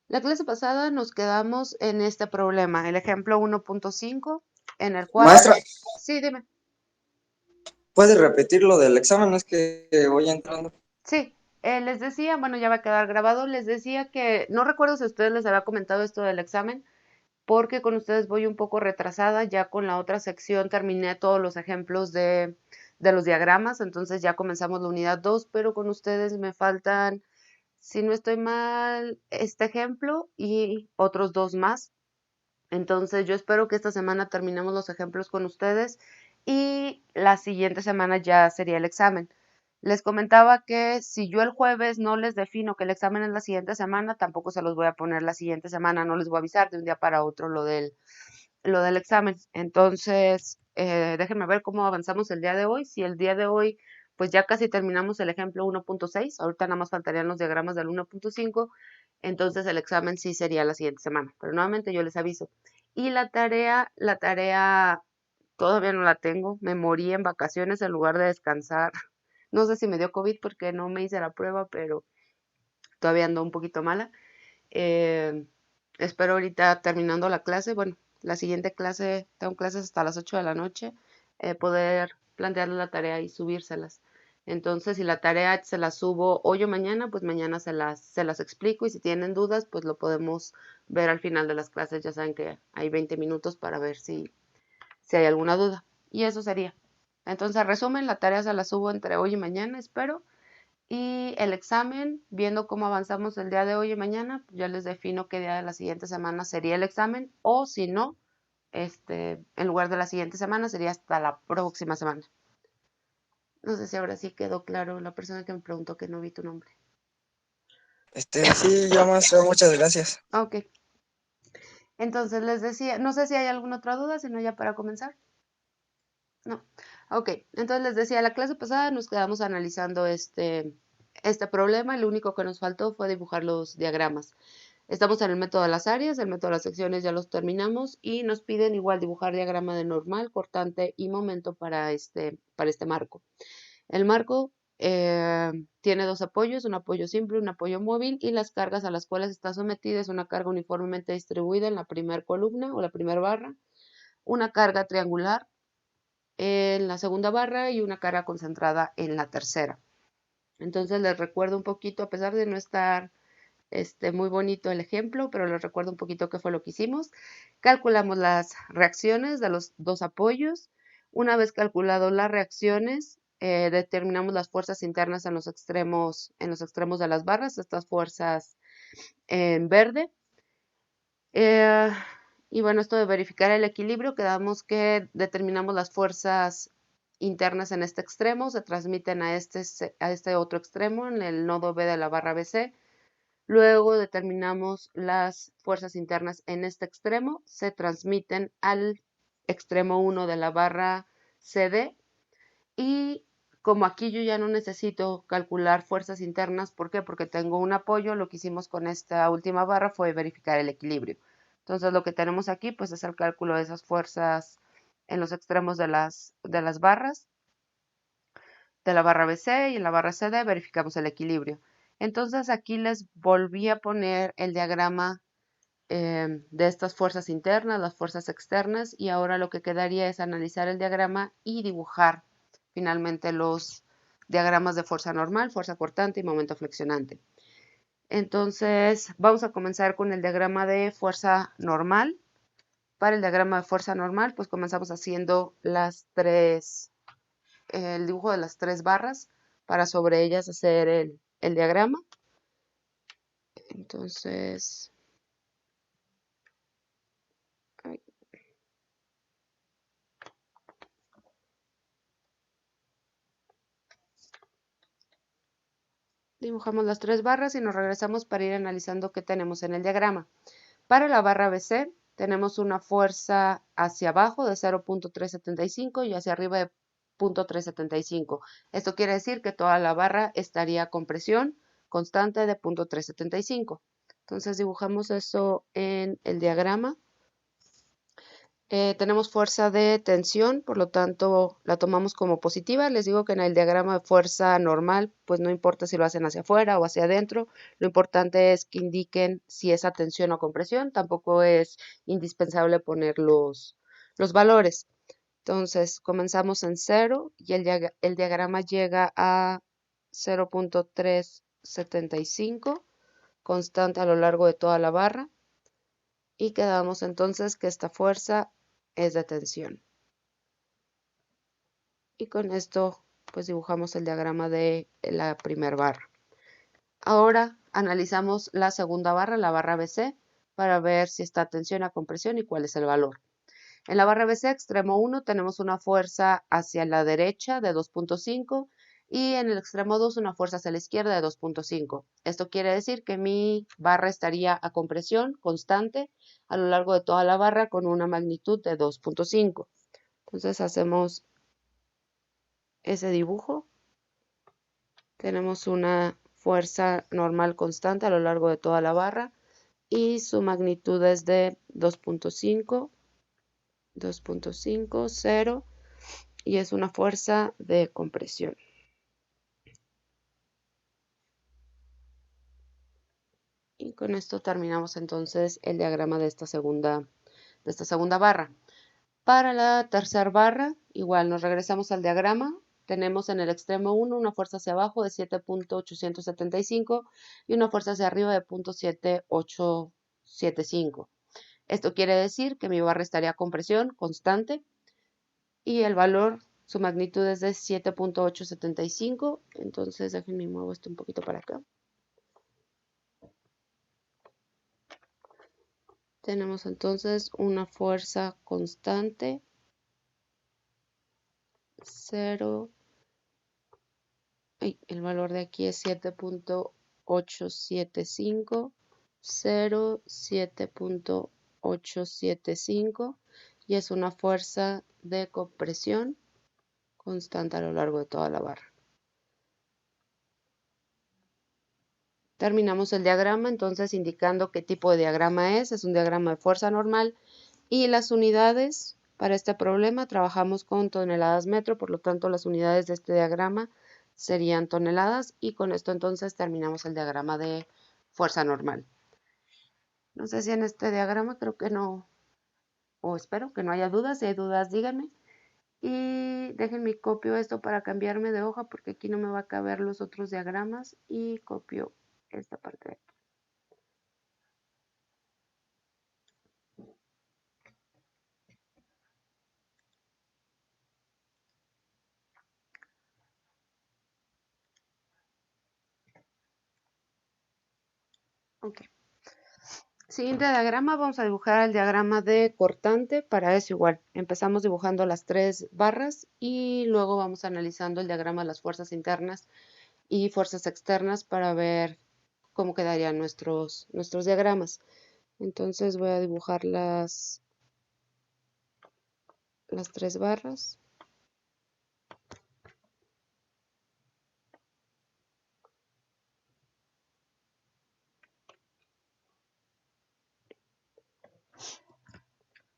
La clase pasada nos quedamos en este problema, el ejemplo 1.5, en el cual... Maestra, Sí, dime. ¿puede repetir lo del examen? Es que voy entrando. Sí, les decía, bueno, ya va a quedar grabado, les decía que no recuerdo si a ustedes les había comentado esto del examen, porque con ustedes voy un poco retrasada, ya con la otra sección terminé todos los ejemplos de los diagramas, entonces ya comenzamos la unidad 2, pero con ustedes me faltan, si no estoy mal, este ejemplo y otros dos más. Entonces yo espero que esta semana terminemos los ejemplos con ustedes y la siguiente semana ya sería el examen. Les comentaba que si yo el jueves no les defino que el examen es la siguiente semana, tampoco se los voy a poner la siguiente semana, no les voy a avisar de un día para otro lo del examen. Entonces, déjenme ver cómo avanzamos el día de hoy. Si el día de hoy, pues ya casi terminamos el ejemplo 1.6, ahorita nada más faltarían los diagramas del 1.5, entonces el examen sí sería la siguiente semana, pero nuevamente yo les aviso. Y la tarea todavía no la tengo, me morí en vacaciones en lugar de descansar. No sé si me dio COVID porque no me hice la prueba, pero todavía ando un poquito mala. Eh, Espero ahorita terminando la clase, bueno, la siguiente clase, tengo clases hasta las 8 de la noche, poder plantearles la tarea y subírselas. Entonces, si la tarea se la subo hoy o mañana, pues mañana se las explico y si tienen dudas, pues lo podemos ver al final de las clases. Ya saben que hay 20 minutos para ver si hay alguna duda. Y eso sería. Entonces, resumen, la tarea se la subo entre hoy y mañana, espero. Y el examen, viendo cómo avanzamos el día de hoy y mañana, ya les defino qué día de la siguiente semana sería el examen, o si no, en lugar de la siguiente semana, sería hasta la próxima semana. No sé si ahora sí quedó claro la persona que me preguntó que no vi tu nombre. Sí, ya maestra, muchas gracias. Ok, entonces les decía, no sé si hay alguna otra duda, si no ya para comenzar. No. Ok, entonces les decía, la clase pasada nos quedamos analizando este problema y lo único que nos faltó fue dibujar los diagramas. Estamos en el método de las áreas, el método de las secciones ya los terminamos y nos piden igual dibujar diagrama de normal, cortante y momento para este marco. El marco tiene dos apoyos, un apoyo simple, un apoyo móvil y las cargas a las cuales está sometida es una carga uniformemente distribuida en la primera columna o la primera barra, una carga triangular en la segunda barra y una carga concentrada en la tercera. Entonces les recuerdo un poquito, a pesar de no estar muy bonito el ejemplo, pero les recuerdo un poquito qué fue lo que hicimos. Calculamos las reacciones de los dos apoyos. Una vez calculado las reacciones, determinamos las fuerzas internas en los extremos de las barras, estas fuerzas en verde. Eh, y bueno, esto de verificar el equilibrio, quedamos que determinamos las fuerzas internas en este extremo, se transmiten a este otro extremo, en el nodo B de la barra BC. Luego determinamos las fuerzas internas en este extremo, se transmiten al extremo 1 de la barra CD y como aquí yo ya no necesito calcular fuerzas internas, ¿por qué? Porque tengo un apoyo, lo que hicimos con esta última barra fue verificar el equilibrio. Entonces lo que tenemos aquí pues es el cálculo de esas fuerzas en los extremos de las barras, de la barra BC y en la barra CD verificamos el equilibrio. Entonces aquí les volví a poner el diagrama de estas fuerzas internas, las fuerzas externas, y ahora lo que quedaría es analizar el diagrama y dibujar finalmente los diagramas de fuerza normal, fuerza cortante y momento flexionante. Entonces vamos a comenzar con el diagrama de fuerza normal. Para el diagrama de fuerza normal, pues comenzamos haciendo el dibujo de las tres barras para sobre ellas hacer el diagrama. Entonces, dibujamos las tres barras y nos regresamos para ir analizando qué tenemos en el diagrama. Para la barra BC tenemos una fuerza hacia abajo de 0.375 y hacia arriba de 0.375. Esto quiere decir que toda la barra estaría con presión constante de 0.375. Entonces dibujamos eso en el diagrama. Tenemos fuerza de tensión, por lo tanto la tomamos como positiva. Les digo que en el diagrama de fuerza normal, pues no importa si lo hacen hacia afuera o hacia adentro, lo importante es que indiquen si es a tensión o compresión. Tampoco es indispensable poner los valores. Entonces comenzamos en 0 y el diagrama llega a 0.375, constante a lo largo de toda la barra. Y quedamos entonces que esta fuerza es de tensión. Y con esto pues dibujamos el diagrama de la primera barra. Ahora analizamos la segunda barra, la barra BC, para ver si está a tensión, a compresión y cuál es el valor. En la barra BC, extremo 1, tenemos una fuerza hacia la derecha de 2.5 y en el extremo 2 una fuerza hacia la izquierda de 2.5. Esto quiere decir que mi barra estaría a compresión constante a lo largo de toda la barra con una magnitud de 2.5. Entonces hacemos ese dibujo. Tenemos una fuerza normal constante a lo largo de toda la barra y su magnitud es de 2.5, 2.5, 0 y es una fuerza de compresión. Y con esto terminamos entonces el diagrama de esta segunda barra. Para la tercera barra, igual nos regresamos al diagrama. Tenemos en el extremo 1 una fuerza hacia abajo de 7.875 y una fuerza hacia arriba de 0.7875. Esto quiere decir que mi barra estaría a compresión constante y el valor, su magnitud es de 7.875. Entonces déjenme muevo esto un poquito para acá. Tenemos entonces una fuerza constante 0. El valor de aquí es 7.875, 0, 7.875 y es una fuerza de compresión constante a lo largo de toda la barra. Terminamos el diagrama entonces indicando qué tipo de diagrama es un diagrama de fuerza normal y las unidades para este problema trabajamos con toneladas metro, por lo tanto las unidades de este diagrama serían toneladas y con esto entonces terminamos el diagrama de fuerza normal. No sé si en este diagrama creo que no, o espero que no haya dudas. Si hay dudas díganme y déjenme copio esto para cambiarme de hoja porque aquí no me va a caber los otros diagramas y copio esta parte de aquí. Ok. Siguiente diagrama, vamos a dibujar el diagrama de cortante. Para eso igual, empezamos dibujando las 3 barras y luego vamos analizando el diagrama de las fuerzas internas y fuerzas externas para ver cómo quedarían nuestros diagramas. Entonces voy a dibujar las 3 barras.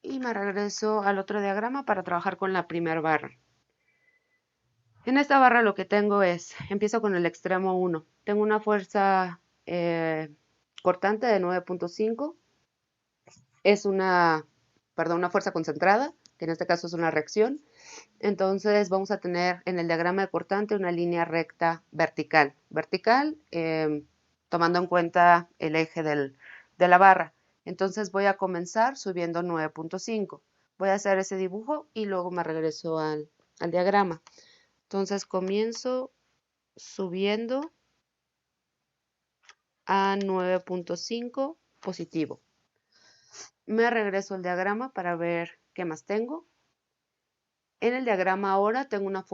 Y me regreso al otro diagrama para trabajar con la primera barra. En esta barra lo que tengo es, empiezo con el extremo 1. Tengo una fuerza cortante de 9.5. Es una fuerza concentrada, que en este caso es una reacción. Entonces vamos a tener en el diagrama de cortante una línea recta vertical. Vertical, tomando en cuenta el eje de la barra. Entonces voy a comenzar subiendo 9.5. Voy a hacer ese dibujo y luego me regreso al diagrama. Entonces comienzo subiendo a 9.5 positivo. Me regreso al diagrama para ver qué más tengo. En el diagrama ahora tengo una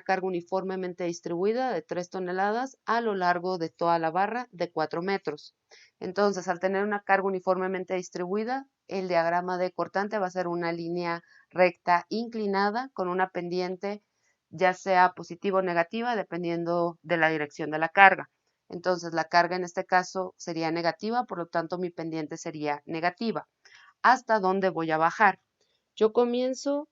carga uniformemente distribuida de 3 toneladas a lo largo de toda la barra de 4 metros. Entonces, al tener una carga uniformemente distribuida, el diagrama de cortante va a ser una línea recta inclinada con una pendiente ya sea positiva o negativa dependiendo de la dirección de la carga. Entonces, la carga en este caso sería negativa, por lo tanto mi pendiente sería negativa. ¿Hasta dónde voy a bajar? Yo comienzo,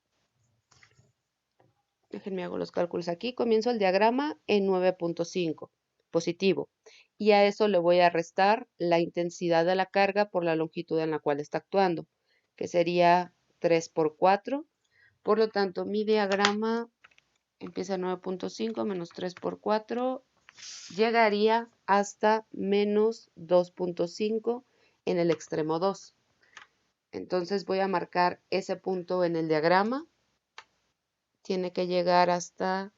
déjenme hago los cálculos aquí, comienzo el diagrama en 9.5, positivo. Y a eso le voy a restar la intensidad de la carga por la longitud en la cual está actuando, que sería 3 por 4. Por lo tanto, mi diagrama empieza en 9.5 menos 3 por 4, llegaría hasta menos 2.5 en el extremo 2. Entonces voy a marcar ese punto en el diagrama. Tiene que llegar hasta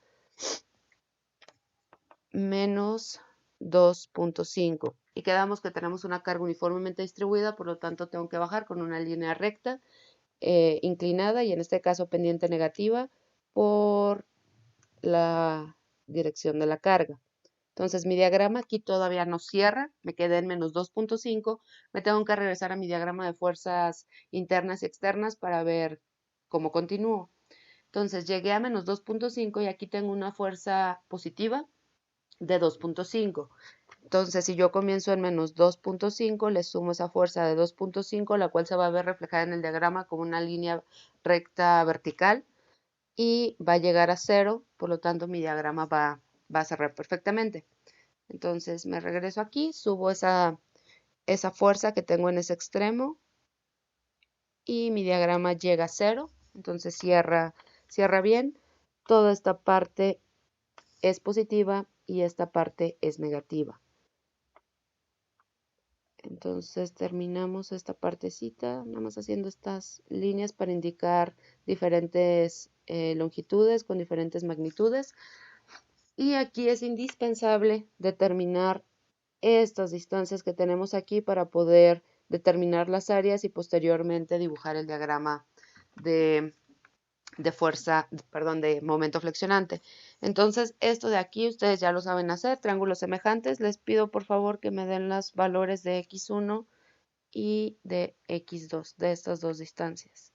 menos 2.5. Y quedamos que tenemos una carga uniformemente distribuida, por lo tanto tengo que bajar con una línea recta, inclinada y en este caso pendiente negativa por la dirección de la carga. Entonces mi diagrama aquí todavía no cierra, me quedé en menos 2.5, me tengo que regresar a mi diagrama de fuerzas internas y externas para ver cómo continúo. Entonces llegué a menos 2.5 y aquí tengo una fuerza positiva de 2.5. Entonces si yo comienzo en menos 2.5, le sumo esa fuerza de 2.5, la cual se va a ver reflejada en el diagrama como una línea recta vertical y va a llegar a 0, por lo tanto mi diagrama va a cerrar perfectamente. Entonces me regreso aquí, subo esa fuerza que tengo en ese extremo y mi diagrama llega a 0. Entonces cierra bien. Toda esta parte es positiva y esta parte es negativa. Entonces terminamos esta partecita, nada más haciendo estas líneas para indicar diferentes longitudes con diferentes magnitudes. Y aquí es indispensable determinar estas distancias que tenemos aquí para poder determinar las áreas y posteriormente dibujar el diagrama de, fuerza, perdón, de momento flexionante. Entonces, esto de aquí ustedes ya lo saben hacer, triángulos semejantes. Les pido por favor que me den los valores de x1 y de x2, de estas dos distancias.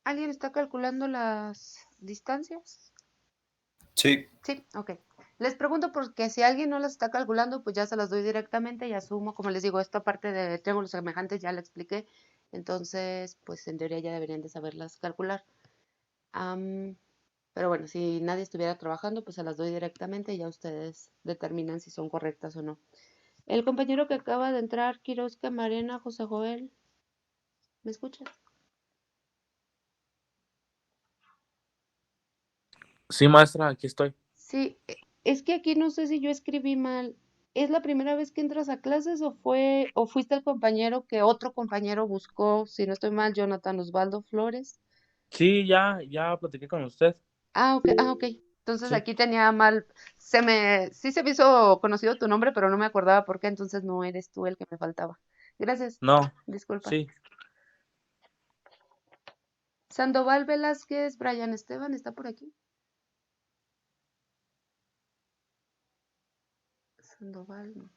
¿Alguien está calculando las distancias? Sí. Sí, ok. Les pregunto porque si alguien no las está calculando, pues ya se las doy directamente y asumo, como les digo, esta parte de triángulos semejantes ya la expliqué. Entonces, pues en teoría ya deberían de saberlas calcular. Pero bueno, si nadie estuviera trabajando, pues se las doy directamente y ya ustedes determinan si son correctas o no. El compañero que acaba de entrar, Quiroz Camarena, José Joel, ¿me escuchas? Sí, maestra, aquí estoy. Sí, es que aquí no sé si yo escribí mal. ¿Es la primera vez que entras a clases o fuiste el compañero que otro compañero buscó, si no estoy mal, Jonathan Osvaldo Flores? Sí, ya platiqué con usted. Ah, ok. Entonces Sí. aquí tenía mal, sí se me hizo conocido tu nombre, pero no me acordaba por qué, entonces no eres tú el que me faltaba. Gracias, No, disculpa. sí. Sandoval Velázquez, Brian Esteban, ¿está por aquí? Sandoval, no.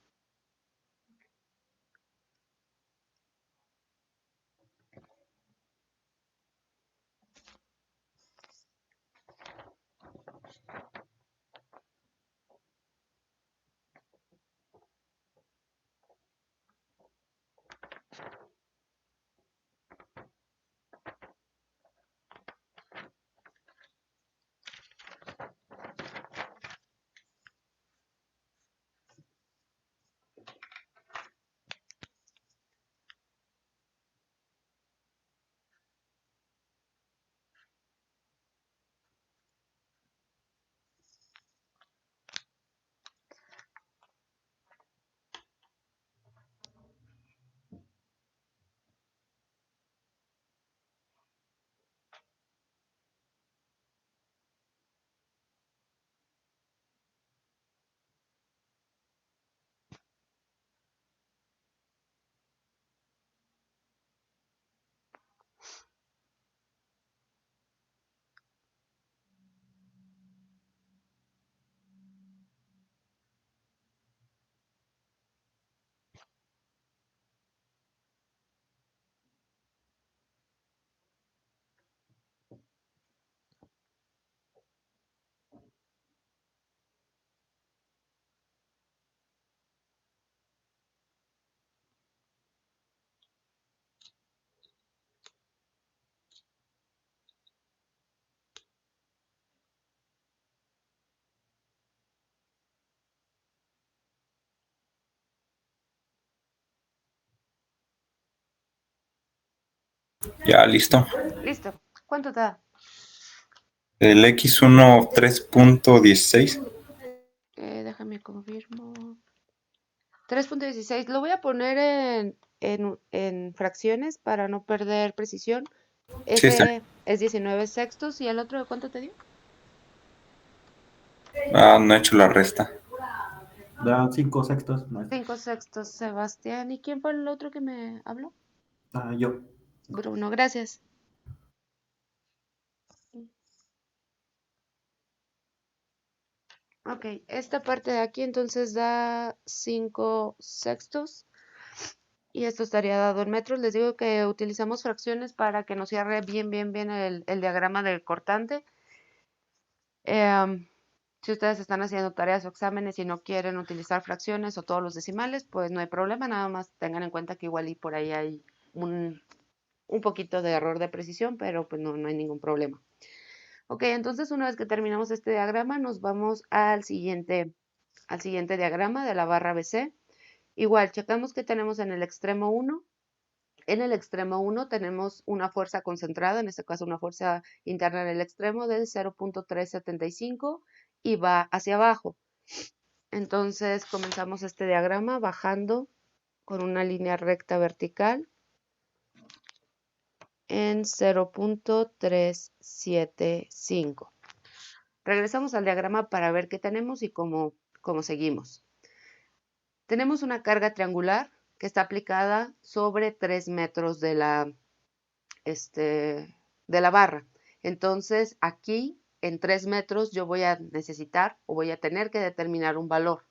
Ya, listo. Listo. ¿Cuánto te da? El X1 3.16. Déjame confirmo. 3.16. Lo voy a poner en fracciones para no perder precisión. Sí, está. Ese es 19 sextos. ¿Y el otro de cuánto te dio? Ah, no he hecho la resta. Da 5 sextos, maestro. 5 sextos, Sebastián. ¿Y quién fue el otro que me habló? Yo. Bruno, gracias. Ok, esta parte de aquí entonces da 5 sextos y esto estaría dado en metros. Les digo que utilizamos fracciones para que nos cierre bien el diagrama del cortante. Si ustedes están haciendo tareas o exámenes y no quieren utilizar fracciones o todos los decimales, pues no hay problema, nada más tengan en cuenta que igual y por ahí hay un poquito de error de precisión, pero pues no hay ningún problema. Ok, entonces una vez que terminamos este diagrama, nos vamos al siguiente diagrama de la barra BC. Igual, checamos que tenemos en el extremo 1. En el extremo 1 tenemos una fuerza concentrada, en este caso una fuerza interna en el extremo de 0.375 y va hacia abajo. Entonces comenzamos este diagrama bajando con una línea recta vertical en 0.375. Regresamos al diagrama para ver qué tenemos y cómo seguimos. Tenemos una carga triangular que está aplicada sobre 3 metros de la barra. Entonces, aquí en 3 metros yo voy a necesitar o voy a tener que determinar un valor.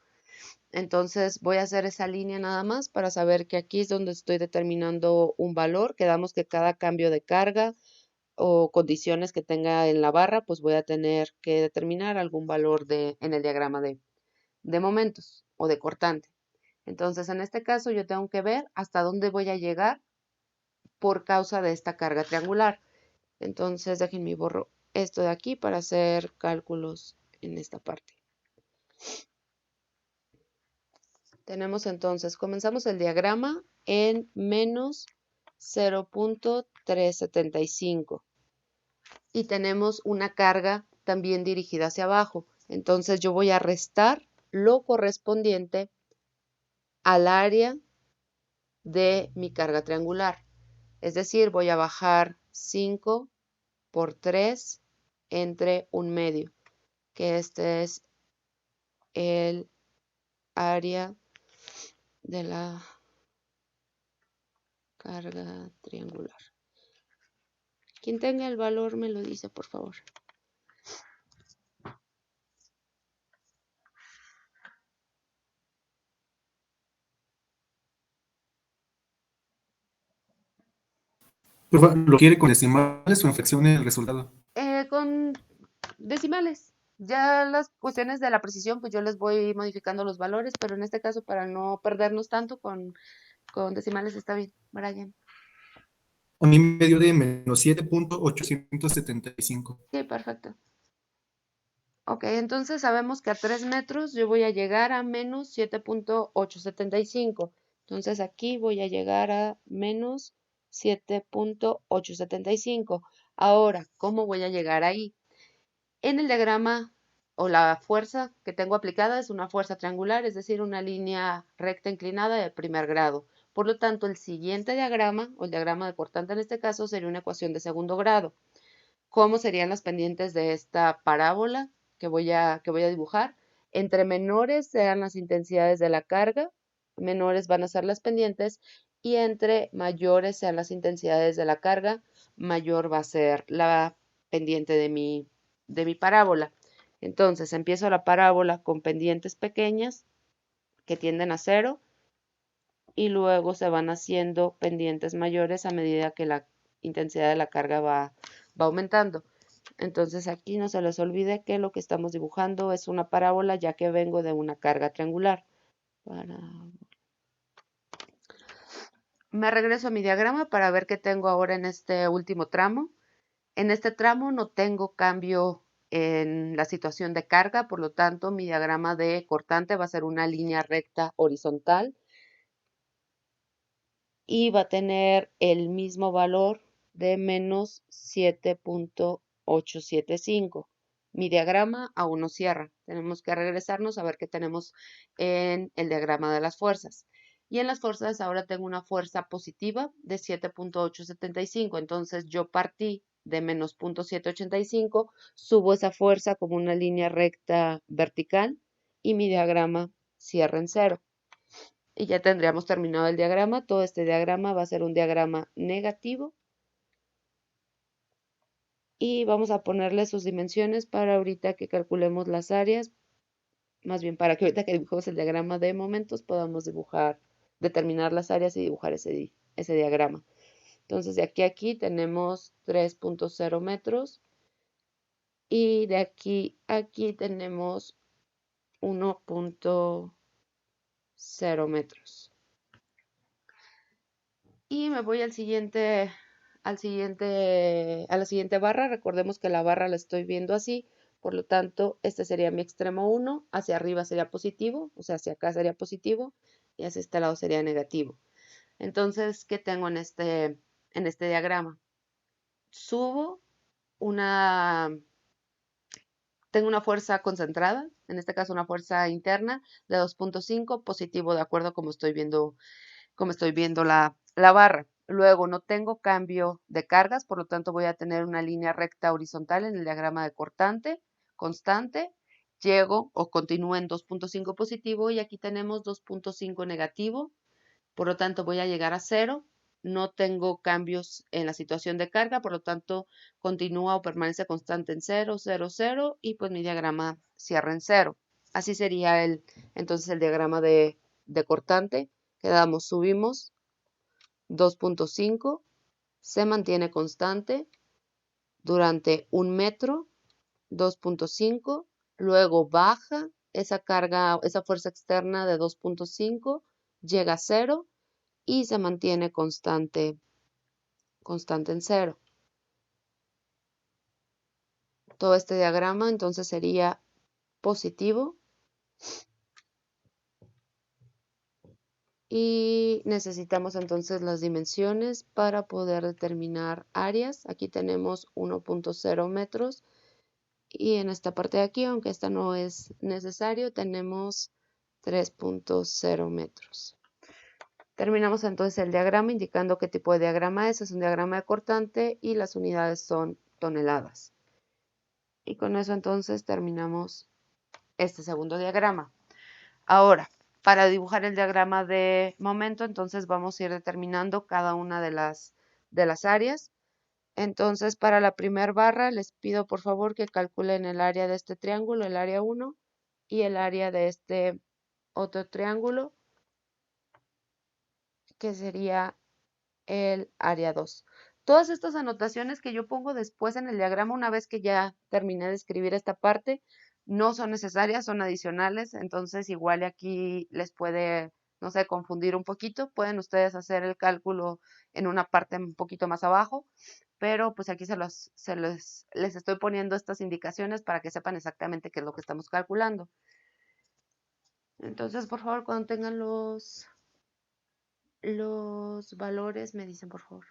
Entonces, voy a hacer esa línea nada más para saber que aquí es donde estoy determinando un valor. Quedamos que cada cambio de carga o condiciones que tenga en la barra, pues voy a tener que determinar algún valor en el diagrama de momentos o de cortante. Entonces, en este caso, yo tengo que ver hasta dónde voy a llegar por causa de esta carga triangular. Entonces, déjenme borro esto de aquí para hacer cálculos en esta parte. Tenemos entonces, comenzamos el diagrama en menos 0.375 y tenemos una carga también dirigida hacia abajo. Entonces, yo voy a restar lo correspondiente al área de mi carga triangular. Es decir, voy a bajar 5 por 3 entre 1/2, que este es el área de la carga triangular. Quien tenga el valor me lo dice, por favor. ¿Lo quiere con decimales o en fracciones el resultado? Con decimales. Ya las cuestiones de la precisión, pues yo les voy modificando los valores, pero en este caso, para no perdernos tanto con decimales, está bien, Brian. A mí me dio de menos 7.875. Sí, perfecto. Ok, entonces sabemos que a 3 metros yo voy a llegar a menos 7.875. Entonces aquí voy a llegar a menos 7.875. Ahora, ¿cómo voy a llegar ahí? En el diagrama o la fuerza que tengo aplicada es una fuerza triangular, es decir, una línea recta inclinada de primer grado. Por lo tanto, el siguiente diagrama, o el diagrama de cortante en este caso, sería una ecuación de segundo grado. ¿Cómo serían las pendientes de esta parábola que voy a dibujar? Entre menores sean las intensidades de la carga, menores van a ser las pendientes, y entre mayores sean las intensidades de la carga, mayor va a ser la pendiente de mi parábola. Entonces, empiezo la parábola con pendientes pequeñas que tienden a 0 y luego se van haciendo pendientes mayores a medida que la intensidad de la carga va aumentando. Entonces aquí no se les olvide que lo que estamos dibujando es una parábola, ya que vengo de una carga triangular. Me regreso a mi diagrama para ver qué tengo ahora en este último tramo. En este tramo no tengo cambio en la situación de carga, por lo tanto mi diagrama de cortante va a ser una línea recta horizontal y va a tener el mismo valor de menos 7.875. Mi diagrama aún no cierra. Tenemos que regresarnos a ver qué tenemos en el diagrama de las fuerzas. Y en las fuerzas ahora tengo una fuerza positiva de 7.875. Entonces yo partí de menos 0.785, subo esa fuerza como una línea recta vertical y mi diagrama cierra en cero. Y ya tendríamos terminado el diagrama. Todo este diagrama va a ser un diagrama negativo. Y vamos a ponerle sus dimensiones para ahorita que calculemos las áreas. Más bien para que ahorita que dibujemos el diagrama de momentos podamos determinar las áreas y dibujar ese diagrama. Entonces de aquí a aquí tenemos 3.0 metros. Y de aquí a aquí tenemos 1.0 metros. Y me voy a la siguiente barra. Recordemos que la barra la estoy viendo así. Por lo tanto, este sería mi extremo 1. Hacia arriba sería positivo, o sea, hacia acá sería positivo y hacia este lado sería negativo. Entonces, ¿qué tengo en este diagrama? Tengo una fuerza concentrada, en este caso una fuerza interna de 2.5, positivo de acuerdo como estoy viendo la barra. Luego no tengo cambio de cargas, por lo tanto voy a tener una línea recta horizontal en el diagrama de cortante, constante. Llego o continúo en 2.5 positivo y aquí tenemos 2.5 negativo, por lo tanto voy a llegar a 0. No tengo cambios en la situación de carga, por lo tanto continúa o permanece constante en 0, 0, 0 y pues mi diagrama cierra en 0. Así sería entonces el diagrama de cortante. Quedamos, subimos 2.5, se mantiene constante durante 1 metro, 2.5, luego baja esa carga, esa fuerza externa de 2.5, llega a 0 y se mantiene constante en 0. Todo este diagrama entonces sería positivo. Y necesitamos entonces las dimensiones para poder determinar áreas. Aquí tenemos 1.0 metros y en esta parte de aquí, aunque esta no es necesario, tenemos 3.0 metros. Terminamos entonces el diagrama indicando qué tipo de diagrama es. Es un diagrama de cortante y las unidades son toneladas. Y con eso entonces terminamos este segundo diagrama. Ahora, para dibujar el diagrama de momento, entonces vamos a ir determinando cada una de las áreas. Entonces, para la primera barra, les pido por favor que calculen el área de este triángulo, el área 1, y el área de este otro triángulo, que sería el área 2. Todas estas anotaciones que yo pongo después en el diagrama, una vez que ya terminé de escribir esta parte, no son necesarias, son adicionales, entonces igual aquí les puede, no sé, confundir un poquito. Pueden ustedes hacer el cálculo en una parte un poquito más abajo, pero pues aquí les estoy poniendo estas indicaciones para que sepan exactamente qué es lo que estamos calculando. Entonces, por favor, cuando tengan los valores, me dicen, por favor.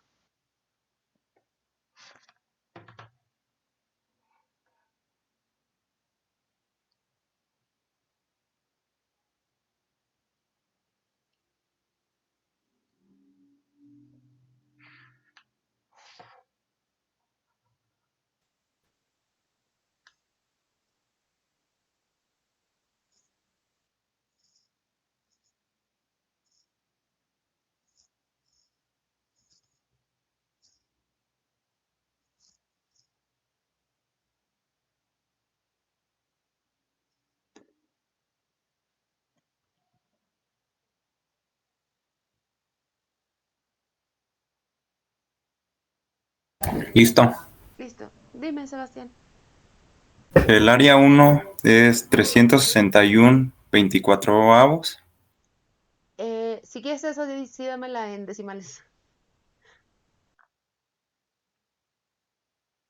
Listo. Listo. Dime, Sebastián. El área 1 es 361.24 avos. Si quieres eso, sí dámela en decimales.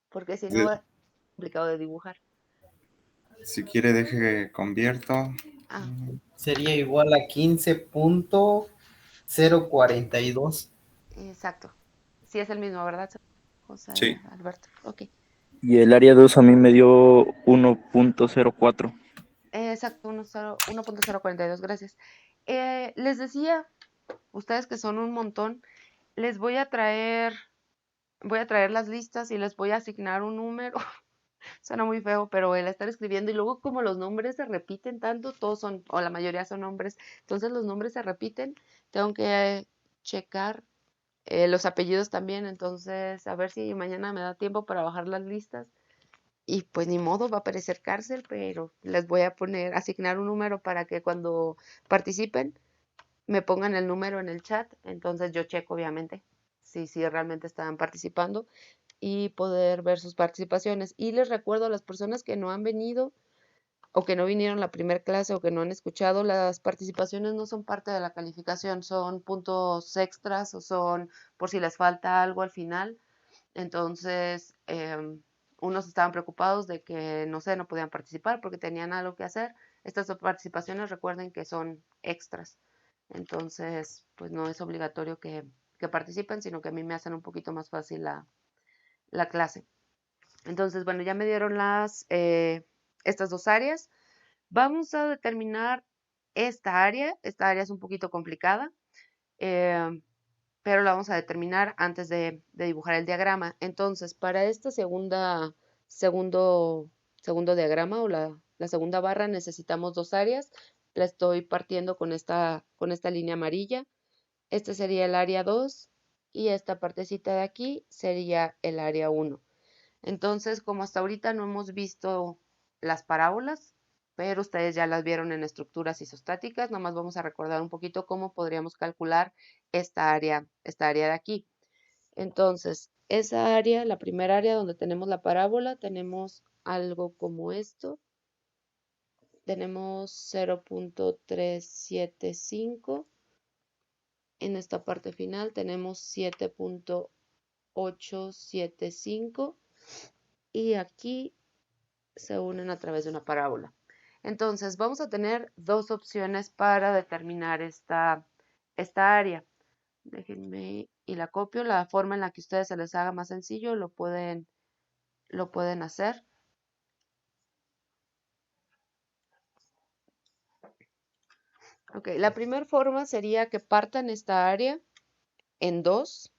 Porque si no, es complicado de dibujar. Si quiere, deje convierto. Ah, Sería igual a 15.042. exacto. Sí es el mismo, ¿verdad? José Sí. Alberto. Ok. Y el área 2 a mí me dio 1.04. Exacto, 1.042, gracias. Les decía, ustedes que son un montón, les voy a traer las listas y les voy a asignar un número. Suena muy feo, pero el estar escribiendo y luego como los nombres se repiten tanto, todos son, o la mayoría son nombres, entonces los nombres se repiten, tengo que checar los apellidos también, entonces a ver si mañana me da tiempo para bajar las listas. Y pues ni modo, va a parecer cárcel, pero les voy a asignar un número para que cuando participen me pongan el número en el chat. Entonces yo checo, obviamente, si realmente están participando y poder ver sus participaciones. Y les recuerdo a las personas que no han venido o que no vinieron la primera clase o que no han escuchado, las participaciones no son parte de la calificación, son puntos extras o son por si les falta algo al final. Entonces, unos estaban preocupados de que, no sé, no podían participar porque tenían algo que hacer. Estas participaciones, recuerden que son extras. Entonces, pues no es obligatorio que participen, sino que a mí me hacen un poquito más fácil la clase. Entonces, bueno, ya me dieron estas dos áreas. Vamos a determinar esta área. Esta área es un poquito complicada. Pero la vamos a determinar antes de dibujar el diagrama. Entonces, para este segundo diagrama o la segunda barra necesitamos dos áreas. La estoy partiendo con esta línea amarilla. Este sería el área 2 y esta partecita de aquí sería el área 1. Entonces, como hasta ahorita no hemos visto las parábolas, pero ustedes ya las vieron en estructuras isostáticas, nomás vamos a recordar un poquito cómo podríamos calcular esta área de aquí. Entonces, esa área, la primera área donde tenemos la parábola, tenemos algo como esto. Tenemos 0.375. En esta parte final tenemos 7.875. Y aquí se unen a través de una parábola. Entonces, vamos a tener dos opciones para determinar esta área. Déjenme y la copio. La forma en la que ustedes se les haga más sencillo lo pueden hacer. Ok, la primera forma sería que partan esta área en dos.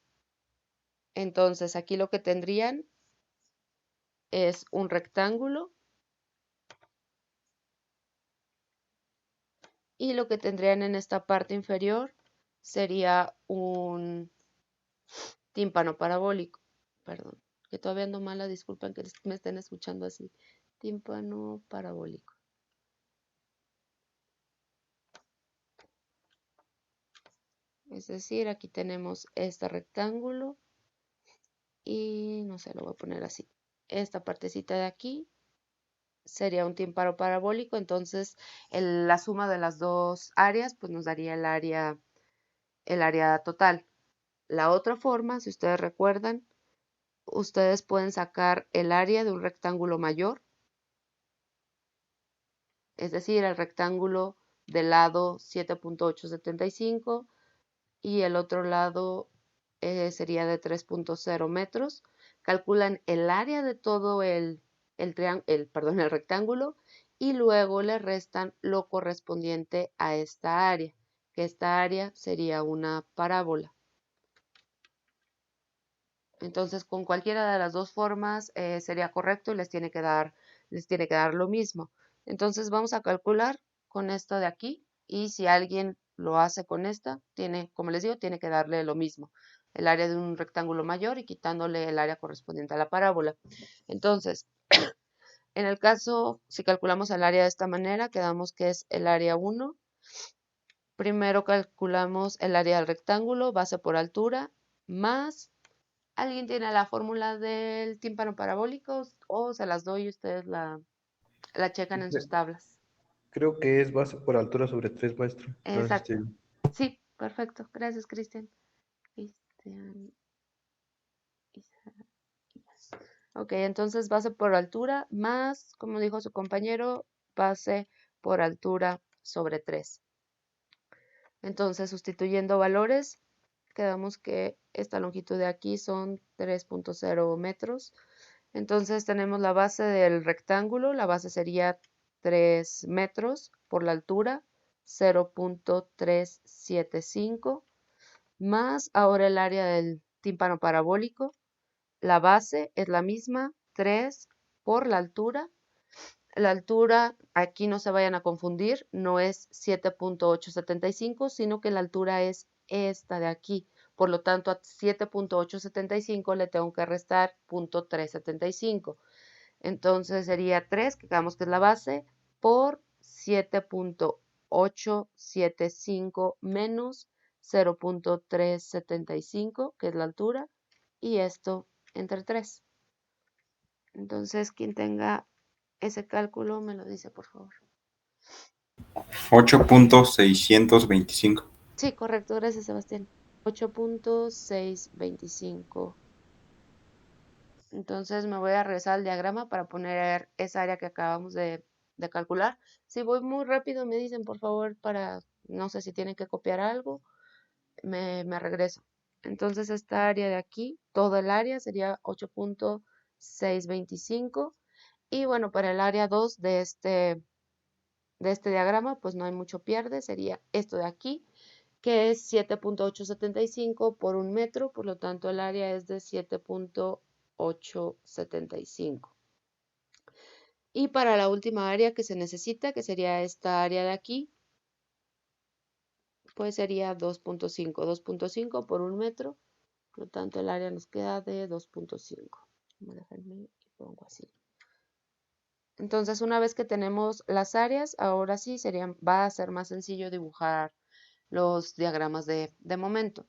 Entonces, aquí lo que tendrían es un rectángulo. Y lo que tendrían en esta parte inferior sería un tímpano parabólico. Perdón, que todavía ando mala, disculpen que me estén escuchando así. Tímpano parabólico. Es decir, aquí tenemos este rectángulo y no sé, lo voy a poner así. Esta partecita de aquí sería un tímpano parabólico, entonces la suma de las dos áreas pues nos daría el área total. La otra forma, si ustedes recuerdan, ustedes pueden sacar el área de un rectángulo mayor, es decir, el rectángulo del lado 7.875 y el otro lado sería de 3.0 metros. Calculan el área de todo el rectángulo y luego le restan lo correspondiente a esta área, que esta área sería una parábola. Entonces, con cualquiera de las dos formas sería correcto y les tiene que dar lo mismo. Entonces, vamos a calcular con esto de aquí y si alguien lo hace con esta, como les digo, tiene que darle lo mismo, el área de un rectángulo mayor y quitándole el área correspondiente a la parábola. Entonces, en el caso, si calculamos el área de esta manera, quedamos que es el área 1. Primero calculamos el área del rectángulo, base por altura, más. ¿Alguien tiene la fórmula del tímpano parabólico o se las doy y ustedes la checan en sus tablas? Creo que es base por altura sobre 3, maestro. Exacto. Sí, perfecto. Gracias, Cristian. Ok, entonces base por altura más, como dijo su compañero, base por altura sobre 3. Entonces, sustituyendo valores, quedamos que esta longitud de aquí son 3.0 metros. Entonces tenemos la base del rectángulo, la base sería 3 metros por la altura, 0.375, más ahora el área del tímpano parabólico. La base es la misma, 3 por la altura. La altura, aquí no se vayan a confundir, no es 7.875, sino que la altura es esta de aquí. Por lo tanto, a 7.875 le tengo que restar 0.375. Entonces sería 3, que digamos que es la base, por 7.875 menos 0.375, que es la altura, y esto entre 3. Entonces, quien tenga ese cálculo me lo dice, por favor. 8.625. Sí, correcto, gracias, Sebastián. 8.625. Entonces me voy a regresar al diagrama para poner esa área que acabamos de calcular. Si voy muy rápido, me dicen, por favor, para, no sé si tienen que copiar algo, me regreso. Entonces esta área de aquí, toda el área sería 8.625. Y bueno, para el área 2 de este diagrama, pues no hay mucho pierde, sería esto de aquí, que es 7.875 por 1 metro, por lo tanto el área es de 7.875. Y para la última área que se necesita, que sería esta área de aquí, pues sería 2.5. 2.5 por 1 metro, por lo tanto el área nos queda de 2.5. Déjenme y pongo así. Entonces, una vez que tenemos las áreas, ahora sí va a ser más sencillo dibujar los diagramas de momento.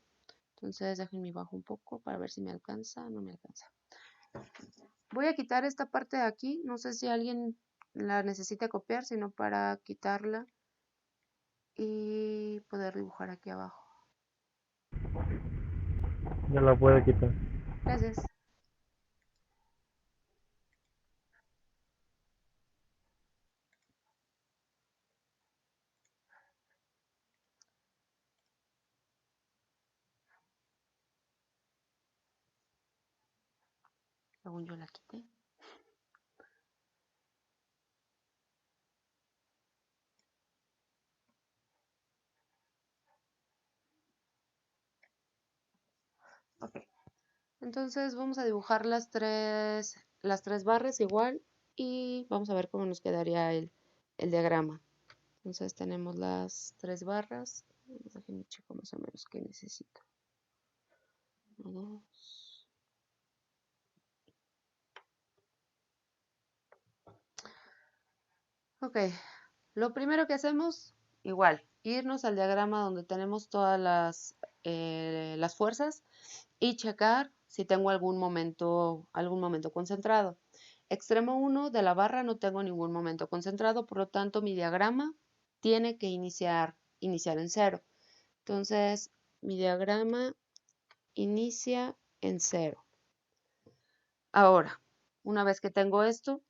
Entonces, déjenme bajo un poco para ver si me alcanza. No me alcanza. Voy a quitar esta parte de aquí. No sé si alguien la necesita copiar, sino para quitarla y poder dibujar aquí abajo. Ya la puedo quitar. Gracias. Según yo la quité. Ok. Entonces vamos a dibujar las tres barras igual y vamos a ver cómo nos quedaría el diagrama. Entonces tenemos las 3 barras. Déjenme checar más o menos qué necesito. 1, 2. Ok, lo primero que hacemos, igual, irnos al diagrama donde tenemos todas las fuerzas y checar si tengo algún momento concentrado. Extremo 1 de la barra no tengo ningún momento concentrado, por lo tanto mi diagrama tiene que iniciar en 0. Entonces, mi diagrama inicia en 0. Ahora, una vez que tengo esto,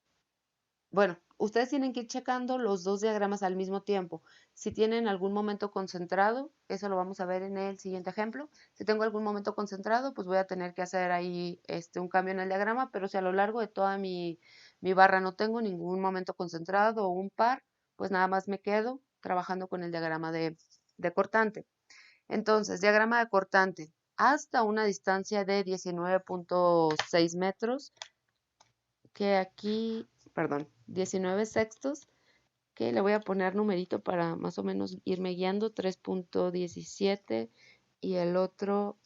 bueno, ustedes tienen que ir checando los dos diagramas al mismo tiempo. Si tienen algún momento concentrado, eso lo vamos a ver en el siguiente ejemplo. Si tengo algún momento concentrado, pues voy a tener que hacer ahí un cambio en el diagrama, pero si a lo largo de toda mi barra no tengo ningún momento concentrado o un par, pues nada más me quedo trabajando con el diagrama de cortante. Entonces, diagrama de cortante hasta una distancia de 19.6 metros, que aquí, perdón, 19 sextos, que le voy a poner numerito para más o menos irme guiando, 3.17, y el otro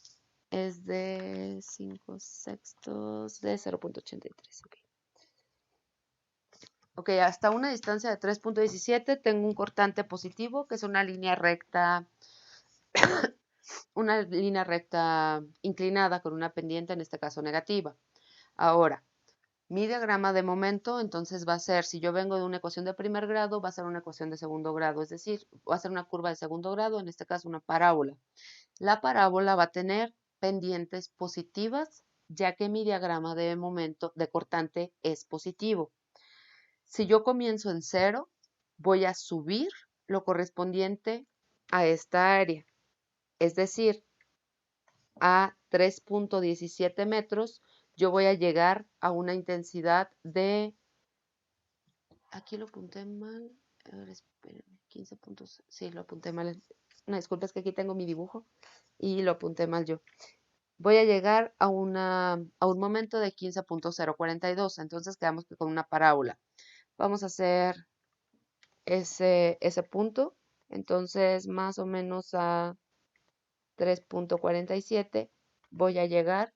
es de 5 sextos de 0.83. Ok, hasta una distancia de 3.17 tengo un cortante positivo, que es una línea recta inclinada con una pendiente, en este caso negativa. Ahora, mi diagrama de momento, entonces va a ser, si yo vengo de una ecuación de primer grado, va a ser una ecuación de segundo grado, es decir, va a ser una curva de segundo grado, en este caso una parábola. La parábola va a tener pendientes positivas, ya que mi diagrama de momento de cortante es positivo. Si yo comienzo en 0, voy a subir lo correspondiente a esta área. Es decir, a 3.17 metros, yo voy a llegar a una intensidad de, aquí lo apunté mal, a ver, espérenme, 15 puntos, sí, lo apunté mal, una disculpa, es que aquí tengo mi dibujo y lo apunté mal yo. Voy a llegar a un momento de 15.042, entonces quedamos con una parábola. Vamos a hacer ese punto, entonces más o menos a 3.47 voy a llegar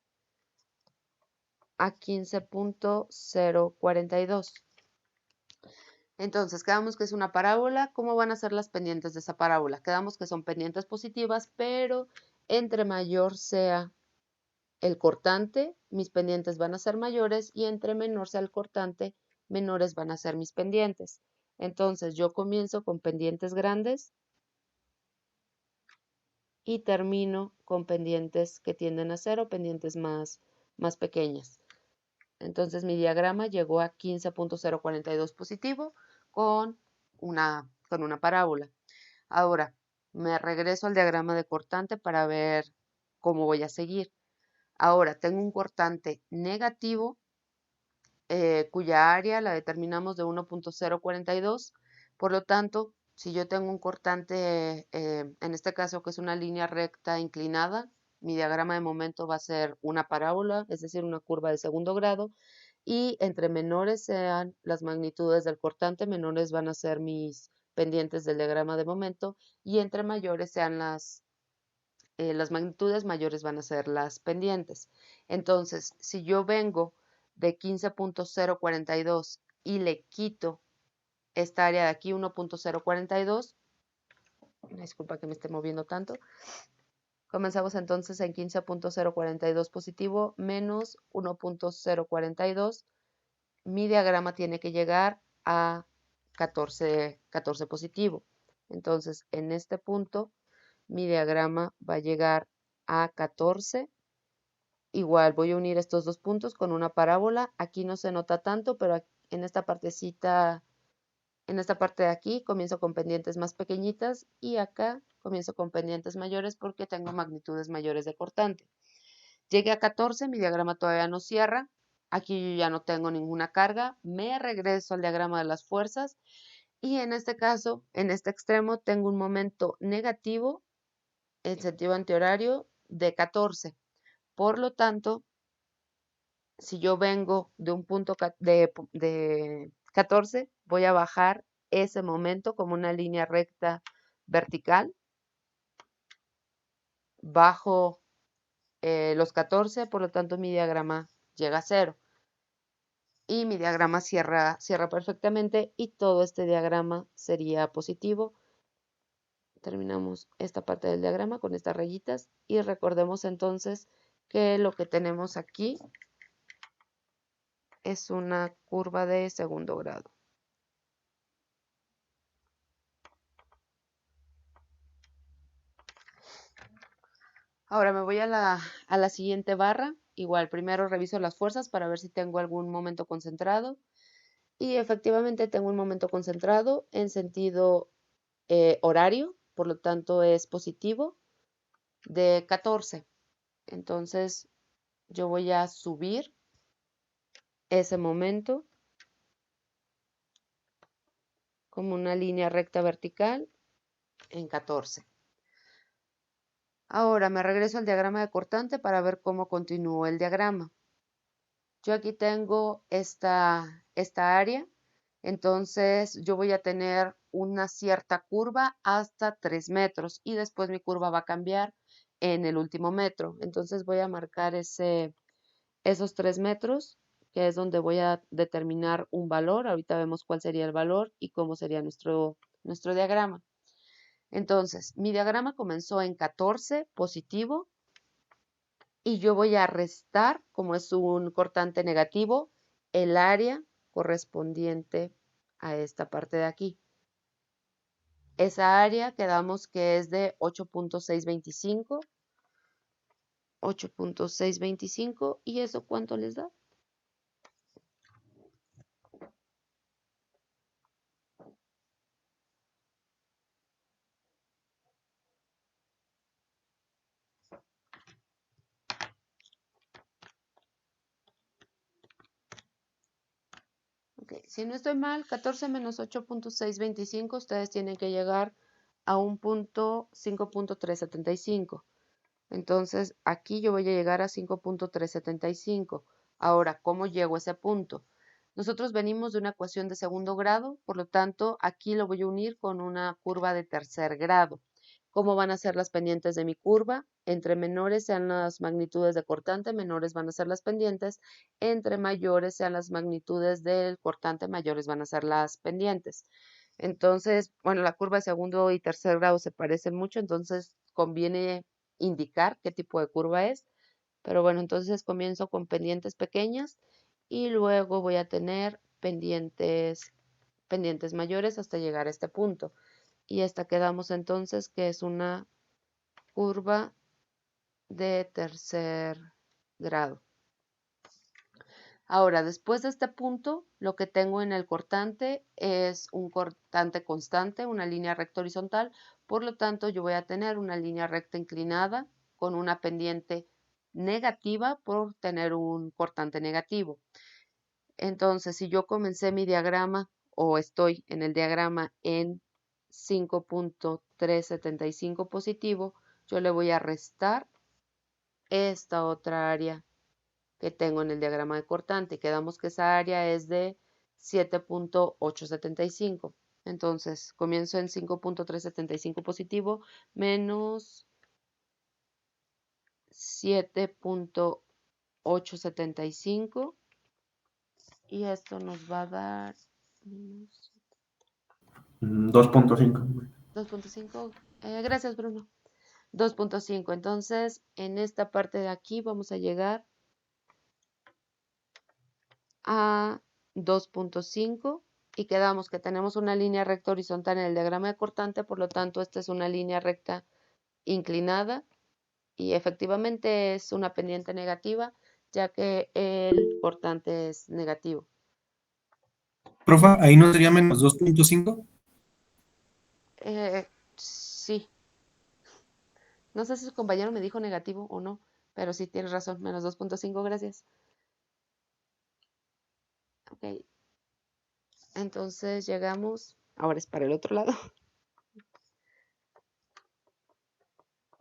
a 15.042. Entonces, quedamos que es una parábola. ¿Cómo van a ser las pendientes de esa parábola? Quedamos que son pendientes positivas, pero entre mayor sea el cortante, mis pendientes van a ser mayores y entre menor sea el cortante, menores van a ser mis pendientes. Entonces, yo comienzo con pendientes grandes y termino con pendientes que tienden a cero, pendientes más pequeñas. Entonces mi diagrama llegó a 15.042 positivo con una parábola. Ahora me regreso al diagrama de cortante para ver cómo voy a seguir. Ahora tengo un cortante negativo cuya área la determinamos de 1.042. Por lo tanto, si yo tengo un cortante, en este caso que es una línea recta inclinada, mi diagrama de momento va a ser una parábola, es decir, una curva de segundo grado, y entre menores sean las magnitudes del cortante, menores van a ser mis pendientes del diagrama de momento, y entre mayores sean las magnitudes, mayores van a ser las pendientes. Entonces, si yo vengo de 15.042 y le quito esta área de aquí, 1.042, disculpa que me esté moviendo tanto, comenzamos entonces en 15.042 positivo menos 1.042, mi diagrama tiene que llegar a 14 positivo. Entonces, en este punto, mi diagrama va a llegar a 14. Igual voy a unir estos dos puntos con una parábola. Aquí no se nota tanto, pero en esta partecita, en esta parte de aquí, comienzo con pendientes más pequeñitas y acá comienzo con pendientes mayores porque tengo magnitudes mayores de cortante. Llegué a 14, mi diagrama todavía no cierra. Aquí yo ya no tengo ninguna carga. Me regreso al diagrama de las fuerzas y en este caso, en este extremo, tengo un momento negativo en sentido antihorario de 14. Por lo tanto, si yo vengo de un punto de 14, voy a bajar ese momento como una línea recta vertical. Bajo los 14, por lo tanto mi diagrama llega a 0. Y mi diagrama cierra perfectamente y todo este diagrama sería positivo. Terminamos esta parte del diagrama con estas rayitas y recordemos entonces que lo que tenemos aquí es una curva de segundo grado. Ahora me voy a la siguiente barra. Igual, primero reviso las fuerzas para ver si tengo algún momento concentrado. Y efectivamente tengo un momento concentrado en sentido horario, por lo tanto es positivo, de 14. Entonces yo voy a subir ese momento como una línea recta vertical en 14. Ahora me regreso al diagrama de cortante para ver cómo continúa el diagrama. Yo aquí tengo esta área, entonces yo voy a tener una cierta curva hasta 3 metros y después mi curva va a cambiar en el último metro. Entonces voy a marcar esos 3 metros, que es donde voy a determinar un valor. Ahorita vemos cuál sería el valor y cómo sería nuestro diagrama. Entonces, mi diagrama comenzó en 14 positivo y yo voy a restar, como es un cortante negativo, el área correspondiente a esta parte de aquí. Esa área quedamos que es de 8.625. 8.625, ¿y eso cuánto les da? Si no estoy mal, 14 menos 8.625, ustedes tienen que llegar a un punto 5.375. Entonces, aquí yo voy a llegar a 5.375. Ahora, ¿cómo llego a ese punto? Nosotros venimos de una ecuación de segundo grado, por lo tanto, aquí lo voy a unir con una curva de tercer grado. ¿Cómo van a ser las pendientes de mi curva? Entre menores sean las magnitudes de cortante, menores van a ser las pendientes. Entre mayores sean las magnitudes del cortante, mayores van a ser las pendientes. Entonces, bueno, la curva de segundo y tercer grado se parecen mucho, entonces conviene indicar qué tipo de curva es. Pero bueno, entonces comienzo con pendientes pequeñas y luego voy a tener pendientes mayores hasta llegar a este punto. Y esta quedamos entonces que es una curva de tercer grado. Ahora, después de este punto, lo que tengo en el cortante es un cortante constante, una línea recta horizontal. Por lo tanto, yo voy a tener una línea recta inclinada con una pendiente negativa por tener un cortante negativo. Entonces, si yo comencé mi diagrama o estoy en el diagrama en 5.375 positivo, yo le voy a restar esta otra área que tengo en el diagrama de cortante. Quedamos que esa área es de 7.875. Entonces, comienzo en 5.375 positivo menos 7.875 y esto nos va a dar 2.5. 2.5. Gracias, Bruno. 2.5. Entonces, en esta parte de aquí vamos a llegar a 2.5 y quedamos que tenemos una línea recta horizontal en el diagrama de cortante, por lo tanto, esta es una línea recta inclinada y efectivamente es una pendiente negativa, ya que el cortante es negativo. Profa, ahí no sería menos 2.5. Sí. No sé si su compañero me dijo negativo o no, pero sí tienes razón, menos 2.5, gracias. Ok. Entonces llegamos, ahora es para el otro lado,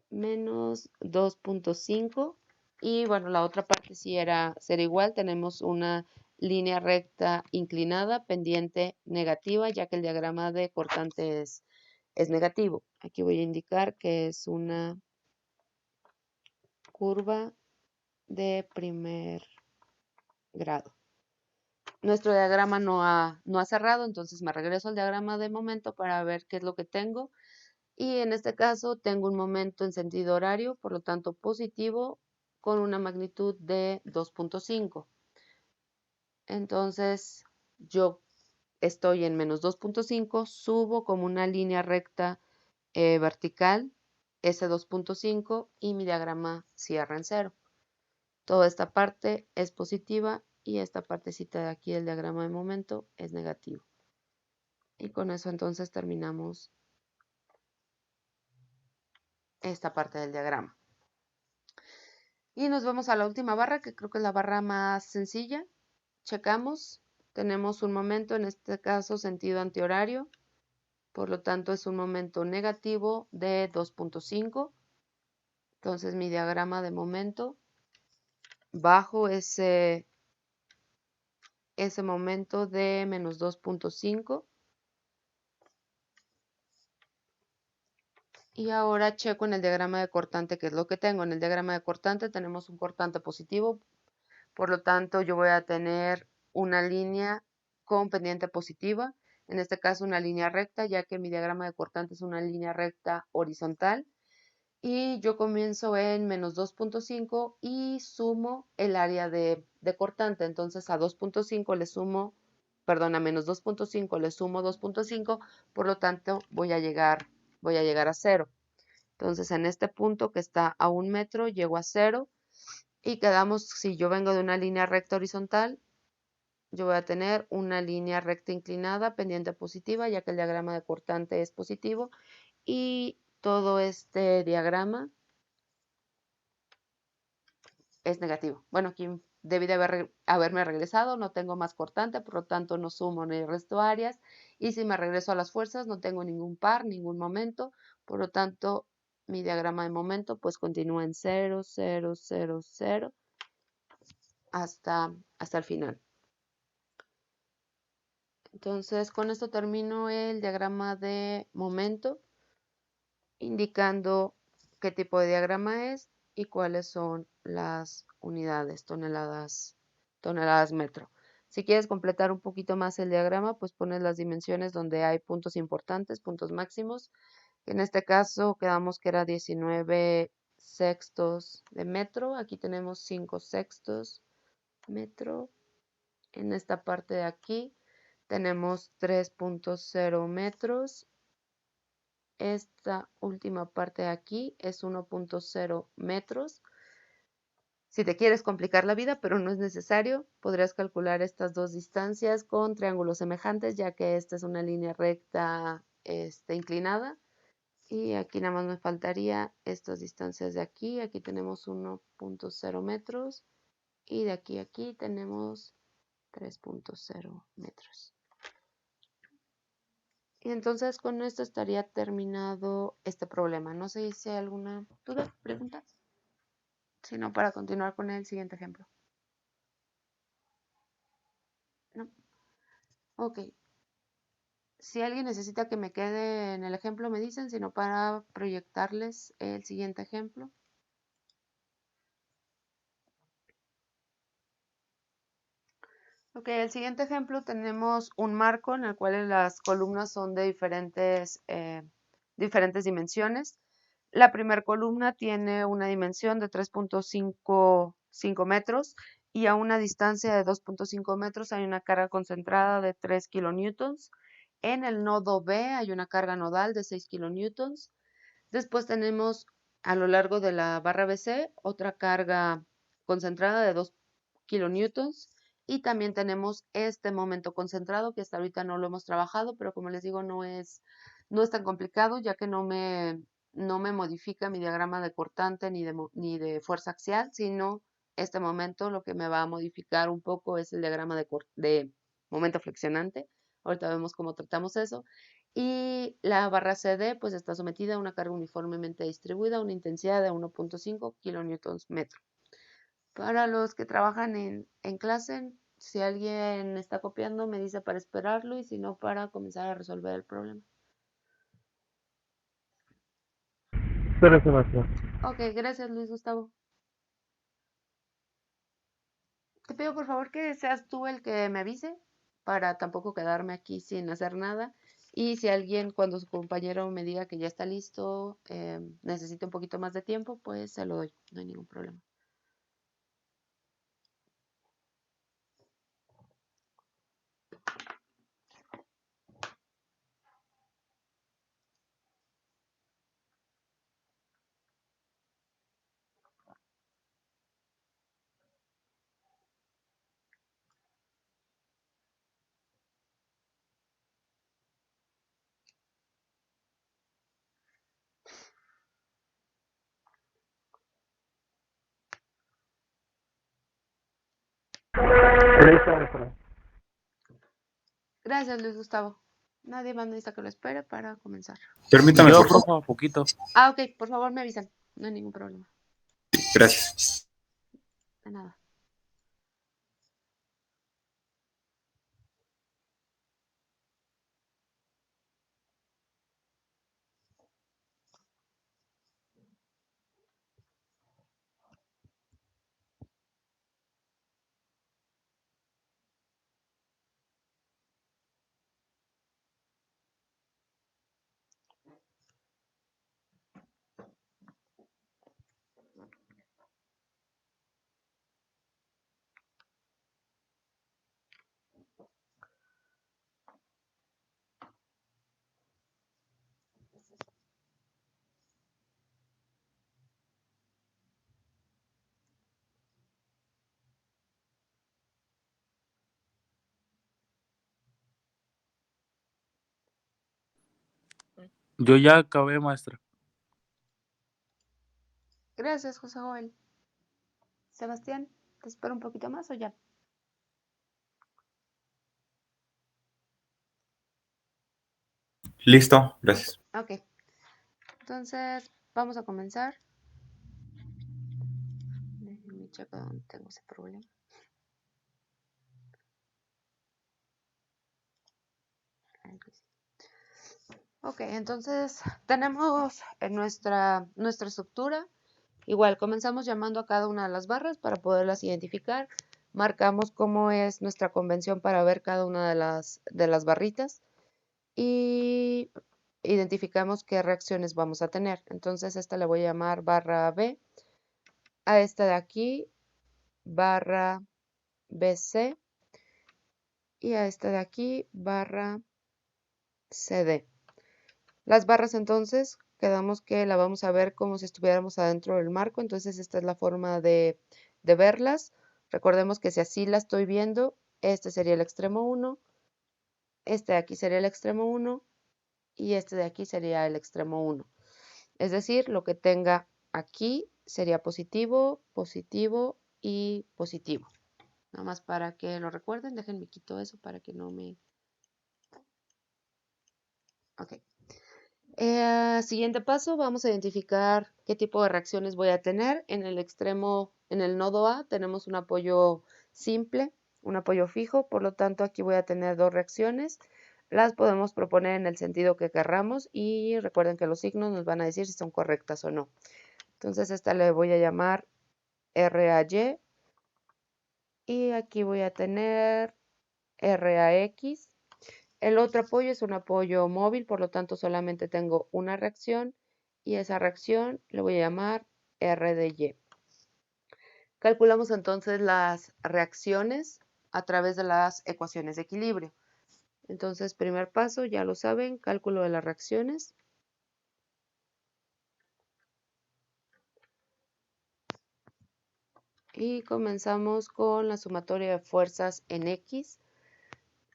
menos 2.5 y bueno, la otra parte sí será igual, tenemos una línea recta inclinada, pendiente negativa, ya que el diagrama de cortante es negativo. Aquí voy a indicar que es una curva de primer grado. Nuestro diagrama no ha cerrado, entonces me regreso al diagrama de momento para ver qué es lo que tengo. Y en este caso tengo un momento en sentido horario, por lo tanto positivo, con una magnitud de 2.5. Entonces yo estoy en menos 2.5, subo como una línea recta vertical ese 2.5 y mi diagrama cierra en 0. Toda esta parte es positiva y esta partecita de aquí del diagrama de momento es negativo. Y con eso entonces terminamos esta parte del diagrama. Y nos vamos a la última barra, que creo que es la barra más sencilla. Checamos, tenemos un momento, en este caso sentido antihorario, por lo tanto es un momento negativo de 2.5. Entonces mi diagrama de momento, bajo ese momento de menos 2.5. Y ahora checo en el diagrama de cortante qué es lo que tengo. En el diagrama de cortante tenemos un cortante positivo, por lo tanto yo voy a tener una línea con pendiente positiva, en este caso una línea recta, ya que mi diagrama de cortante es una línea recta horizontal. Y yo comienzo en menos 2.5 y sumo el área de cortante. Entonces a 2.5 le sumo, perdón, a menos 2.5 le sumo 2.5, por lo tanto voy a llegar a 0. Entonces en este punto que está a 1 metro llego a 0 y quedamos, si yo vengo de una línea recta horizontal, yo voy a tener una línea recta inclinada pendiente positiva, ya que el diagrama de cortante es positivo y todo este diagrama es negativo. Bueno, aquí debí de haberme regresado, no tengo más cortante, por lo tanto no sumo ni resto áreas. Y si me regreso a las fuerzas, no tengo ningún par, ningún momento, por lo tanto mi diagrama de momento pues continúa en 0, 0, 0, 0 hasta el final. Entonces con esto termino el diagrama de momento, indicando qué tipo de diagrama es y cuáles son las unidades, toneladas metro. Si quieres completar un poquito más el diagrama, pues pones las dimensiones donde hay puntos importantes, puntos máximos. En este caso quedamos que era 19 sextos de metro. Aquí tenemos 5 sextos metro. En esta parte de aquí tenemos 3.0 metros. Esta última parte de aquí es 1.0 metros. Si te quieres complicar la vida, pero no es necesario, podrías calcular estas dos distancias con triángulos semejantes, ya que esta es una línea recta inclinada. Y aquí nada más me faltaría estas distancias de aquí. Aquí tenemos 1.0 metros y de aquí a aquí tenemos 3.0 metros. Y entonces con esto estaría terminado este problema. No sé si hay alguna duda, pregunta, sino para continuar con el siguiente ejemplo. ¿No? Ok. Si alguien necesita que me quede en el ejemplo, me dicen, sino para proyectarles el siguiente ejemplo. Ok, el siguiente ejemplo tenemos un marco en el cual las columnas son de diferentes dimensiones. La primera columna tiene una dimensión de 3.55 metros y a una distancia de 2.5 metros hay una carga concentrada de 3 kilonewtons. En el nodo B hay una carga nodal de 6 kilonewtons. Después tenemos a lo largo de la barra BC otra carga concentrada de 2 kilonewtons. Y también tenemos este momento concentrado que hasta ahorita no lo hemos trabajado, pero como les digo, no es tan complicado ya que no me modifica mi diagrama de cortante ni de fuerza axial, sino este momento lo que me va a modificar un poco es el diagrama de momento flexionante. Ahorita vemos cómo tratamos eso. Y la barra CD pues está sometida a una carga uniformemente distribuida, a una intensidad de 1.5 kilonewtons metro. Para los que trabajan en clase, si alguien está copiando, me dice para esperarlo y si no, para comenzar a resolver el problema. Espérese, maestro. Ok, gracias Luis Gustavo. Te pido por favor que seas tú el que me avise para tampoco quedarme aquí sin hacer nada. Y si alguien, cuando su compañero me diga que ya está listo, necesita un poquito más de tiempo, pues se lo doy, no hay ningún problema. Listo, maestro. Gracias Luis Gustavo. Nadie más necesita que lo espere para comenzar. Permítame, Yo, por favor. profa, poquito. Ah, ok, por favor me avisan. No hay ningún problema. Gracias. De nada. Yo ya acabé, maestra. Gracias, José Joel. Sebastián. ¿Te espero un poquito más o ya? Listo, gracias. Ok. Entonces, vamos a comenzar. Déjenme checar dónde tengo ese problema. Ok, entonces tenemos en nuestra estructura. Igual, comenzamos llamando a cada una de las barras para poderlas identificar. Marcamos cómo es nuestra convención para ver cada una de las barritas. Y identificamos qué reacciones vamos a tener. Entonces, esta le voy a llamar barra B. A esta de aquí, barra BC. Y a esta de aquí, barra CD. Las barras entonces quedamos que la vamos a ver como si estuviéramos adentro del marco, entonces esta es la forma de verlas. Recordemos que si así la estoy viendo, este sería el extremo 1, este de aquí sería el extremo 1 y este de aquí sería el extremo 1. Es decir, lo que tenga aquí sería positivo, positivo y positivo. Nada más para que lo recuerden, déjenme quito eso para que no me... Ok. Siguiente paso, vamos a identificar qué tipo de reacciones voy a tener. En el extremo, en el nodo A, tenemos un apoyo simple, un apoyo fijo, por lo tanto aquí voy a tener dos reacciones. Las podemos proponer en el sentido que querramos y recuerden que los signos nos van a decir si son correctas o no. Entonces esta le voy a llamar RAY y aquí voy a tener RAX. El otro apoyo es un apoyo móvil, por lo tanto solamente tengo una reacción y esa reacción le voy a llamar R de Y. Calculamos entonces las reacciones a través de las ecuaciones de equilibrio. Entonces, primer paso, ya lo saben, cálculo de las reacciones. Y comenzamos con la sumatoria de fuerzas en X.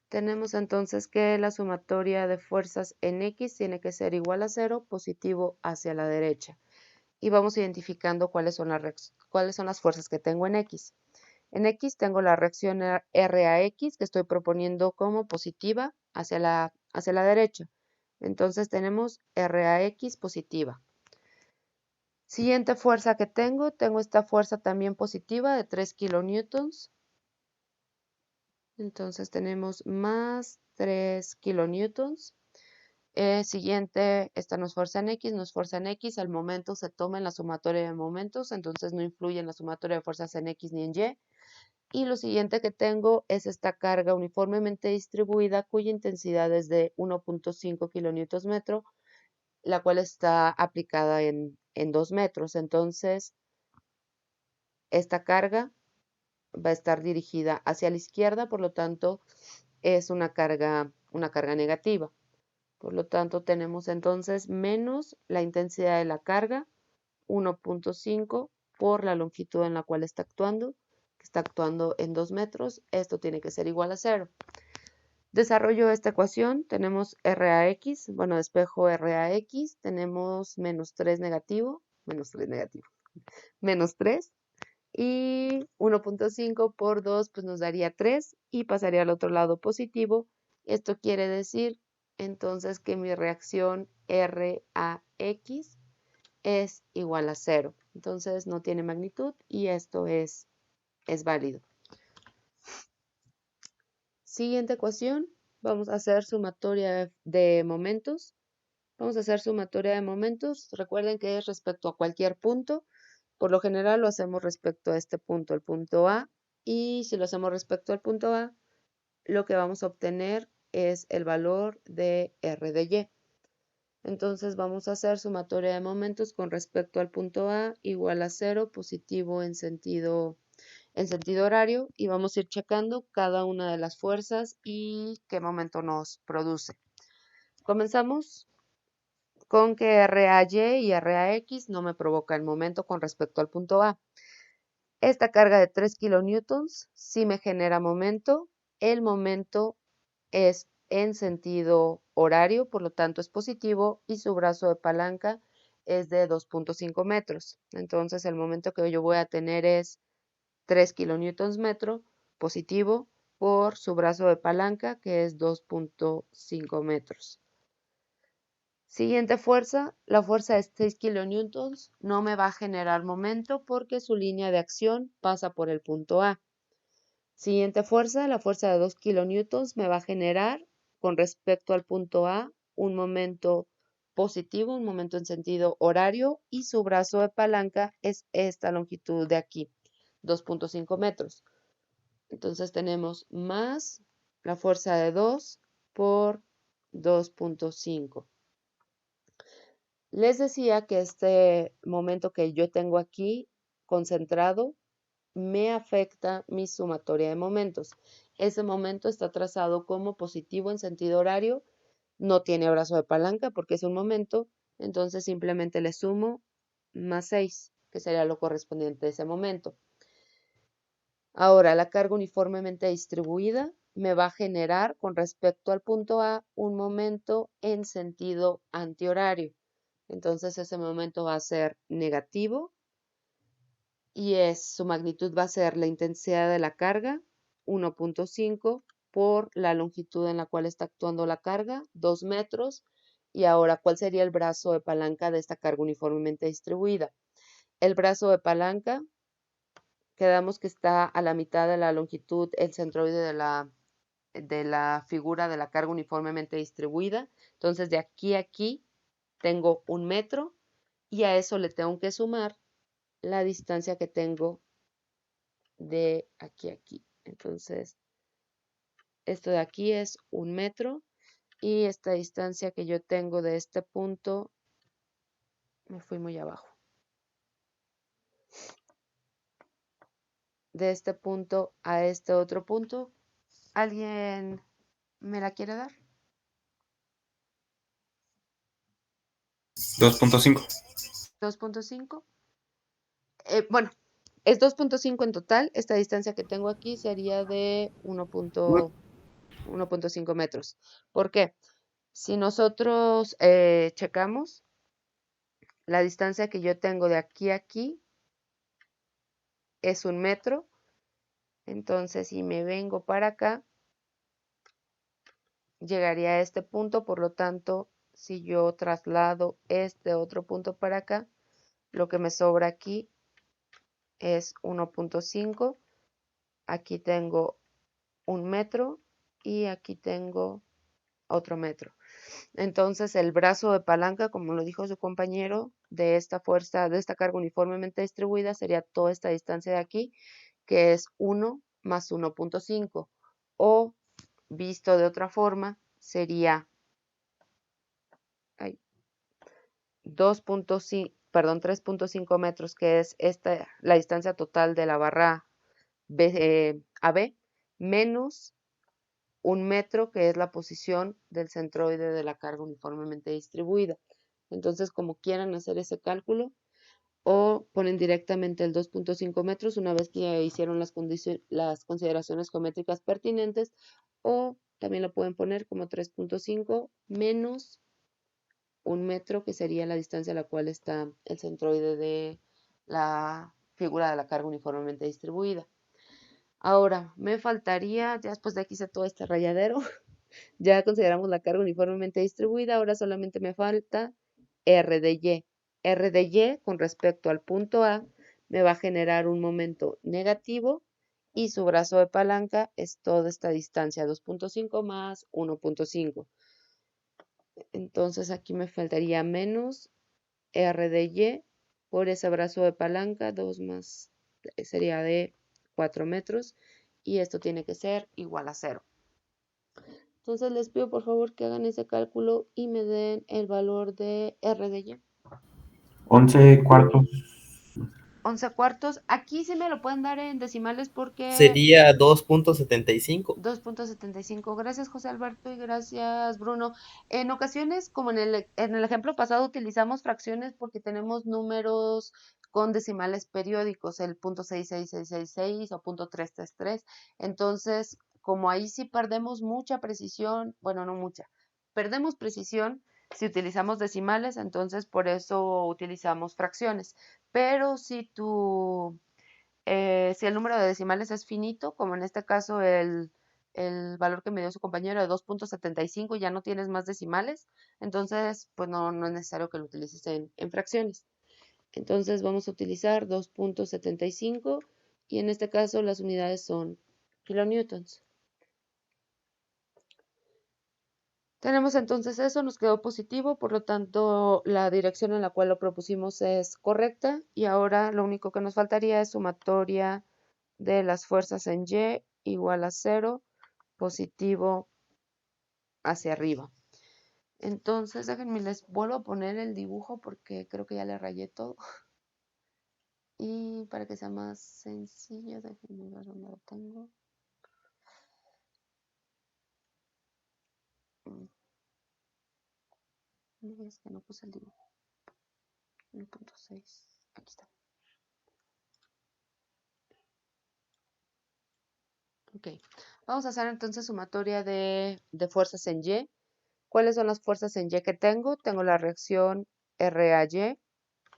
Tenemos entonces que la sumatoria de fuerzas en X tiene que ser igual a 0, positivo hacia la derecha. Y vamos identificando cuáles son las fuerzas que tengo en X. En X tengo la reacción RAX que estoy proponiendo como positiva hacia la derecha. Entonces tenemos RAX positiva. Siguiente fuerza que tengo esta fuerza también positiva de 3 kilonewtons. Entonces tenemos más 3 kilonewtons. Siguiente, esta no es fuerza en X, al momento se toma en la sumatoria de momentos, entonces no influye en la sumatoria de fuerzas en X ni en Y. Y lo siguiente que tengo es esta carga uniformemente distribuida cuya intensidad es de 1.5 kilonewtons metro, la cual está aplicada en 2 metros. Entonces, esta carga va a estar dirigida hacia la izquierda, por lo tanto, es una carga negativa. Por lo tanto, tenemos entonces menos la intensidad de la carga, 1.5 por la longitud en la cual está actuando, que está actuando en 2 metros. Esto tiene que ser igual a 0. Desarrollo esta ecuación, tenemos RAX, bueno, despejo RAX, tenemos menos 3 negativo, menos 3, y 1.5 por 2 pues nos daría 3 y pasaría al otro lado positivo. Esto quiere decir entonces que mi reacción RAX es igual a 0. Entonces no tiene magnitud y esto es válido. Siguiente ecuación, vamos a hacer sumatoria de momentos. Recuerden que es respecto a cualquier punto. Por lo general lo hacemos respecto a este punto, el punto A. Y si lo hacemos respecto al punto A, lo que vamos a obtener es el valor de R de Y. Entonces vamos a hacer sumatoria de momentos con respecto al punto A igual a 0, positivo en sentido horario, y vamos a ir checando cada una de las fuerzas y qué momento nos produce. Comenzamos con que RAY y RAX no me provoca el momento con respecto al punto A. Esta carga de 3 kilonewtons sí me genera momento. El momento es en sentido horario, por lo tanto es positivo y su brazo de palanca es de 2.5 metros. Entonces el momento que yo voy a tener es 3 kilonewtons metro positivo por su brazo de palanca, que es 2.5 metros. Siguiente fuerza, la fuerza de 6 kilonewtons no me va a generar momento porque su línea de acción pasa por el punto A. Siguiente fuerza, la fuerza de 2 kilonewtons me va a generar con respecto al punto A un momento positivo, un momento en sentido horario, y su brazo de palanca es esta longitud de aquí, 2.5 metros. Entonces tenemos más la fuerza de 2 por 2.5. Les decía que este momento que yo tengo aquí concentrado me afecta mi sumatoria de momentos. Ese momento está trazado como positivo en sentido horario, no tiene brazo de palanca porque es un momento, entonces simplemente le sumo más 6, que sería lo correspondiente a ese momento. Ahora, la carga uniformemente distribuida me va a generar con respecto al punto A un momento en sentido antihorario. Entonces ese momento va a ser negativo y su magnitud va a ser la intensidad de la carga, 1.5 por la longitud en la cual está actuando la carga, 2 metros. Y ahora, ¿cuál sería el brazo de palanca de esta carga uniformemente distribuida? El brazo de palanca, quedamos que está a la mitad de la longitud, el centroide de la figura de la carga uniformemente distribuida. Entonces, de aquí a aquí tengo 1 metro y a eso le tengo que sumar la distancia que tengo de aquí a aquí. Entonces, esto de aquí es 1 metro y esta distancia que yo tengo de este punto, me fui muy abajo, de este punto a este otro punto, ¿alguien me la quiere dar? 2.5. 2.5. Bueno, es 2.5 en total. Esta distancia que tengo aquí sería de 1.5 metros. ¿Por qué? Si nosotros checamos la distancia que yo tengo de aquí a aquí, es 1 metro. Entonces, si me vengo para acá, llegaría a este punto. Por lo tanto, si yo traslado este otro punto para acá, lo que me sobra aquí es 1.5. Aquí tengo 1 metro y aquí tengo otro metro. Entonces, el brazo de palanca, como lo dijo su compañero, de esta fuerza, de esta carga uniformemente distribuida, sería toda esta distancia de aquí, que es 1 más 1.5. O, visto de otra forma, sería 3.5 metros, que es la distancia total de la barra AB, menos 1 metro, que es la posición del centroide de la carga uniformemente distribuida. Entonces, como quieran hacer ese cálculo, o ponen directamente el 2.5 metros una vez que hicieron las consideraciones geométricas pertinentes, o también lo pueden poner como 3.5 menos 1 metro, que sería la distancia a la cual está el centroide de la figura de la carga uniformemente distribuida. Ahora, me faltaría, ya después de aquí hice todo este rayadero, ya consideramos la carga uniformemente distribuida, ahora solamente me falta R de Y. R de Y con respecto al punto A me va a generar un momento negativo y su brazo de palanca es toda esta distancia, 2.5 más 1.5. Entonces aquí me faltaría menos R de Y por ese brazo de palanca, 2 más, sería de 4 metros, y esto tiene que ser igual a 0. Entonces les pido por favor que hagan ese cálculo y me den el valor de R de Y. 11 cuartos. 11 cuartos. Aquí sí me lo pueden dar en decimales porque Sería 2.75. 2.75. Gracias José Alberto y gracias Bruno. En ocasiones, como en el ejemplo pasado, utilizamos fracciones porque tenemos números con decimales periódicos, el .66666 o .333. Entonces, como ahí sí perdemos mucha precisión, bueno, no mucha, perdemos precisión si utilizamos decimales, entonces por eso utilizamos fracciones. Pero si tu si el número de decimales es finito, como en este caso el valor que me dio su compañero de 2.75 y ya no tienes más decimales, entonces pues no es necesario que lo utilices en fracciones. Entonces vamos a utilizar 2.75 y en este caso las unidades son kilonewtons. Tenemos entonces eso, nos quedó positivo, por lo tanto la dirección en la cual lo propusimos es correcta y ahora lo único que nos faltaría es sumatoria de las fuerzas en Y igual a 0, positivo hacia arriba. Entonces déjenme, les vuelvo a poner el dibujo porque creo que ya le rayé todo. Y para que sea más sencillo, déjenme ver dónde lo tengo. No, es que no puse el dibujo. 1.6. Aquí está. Ok. Vamos a hacer entonces sumatoria de fuerzas en Y. ¿Cuáles son las fuerzas en Y que tengo? Tengo la reacción RAY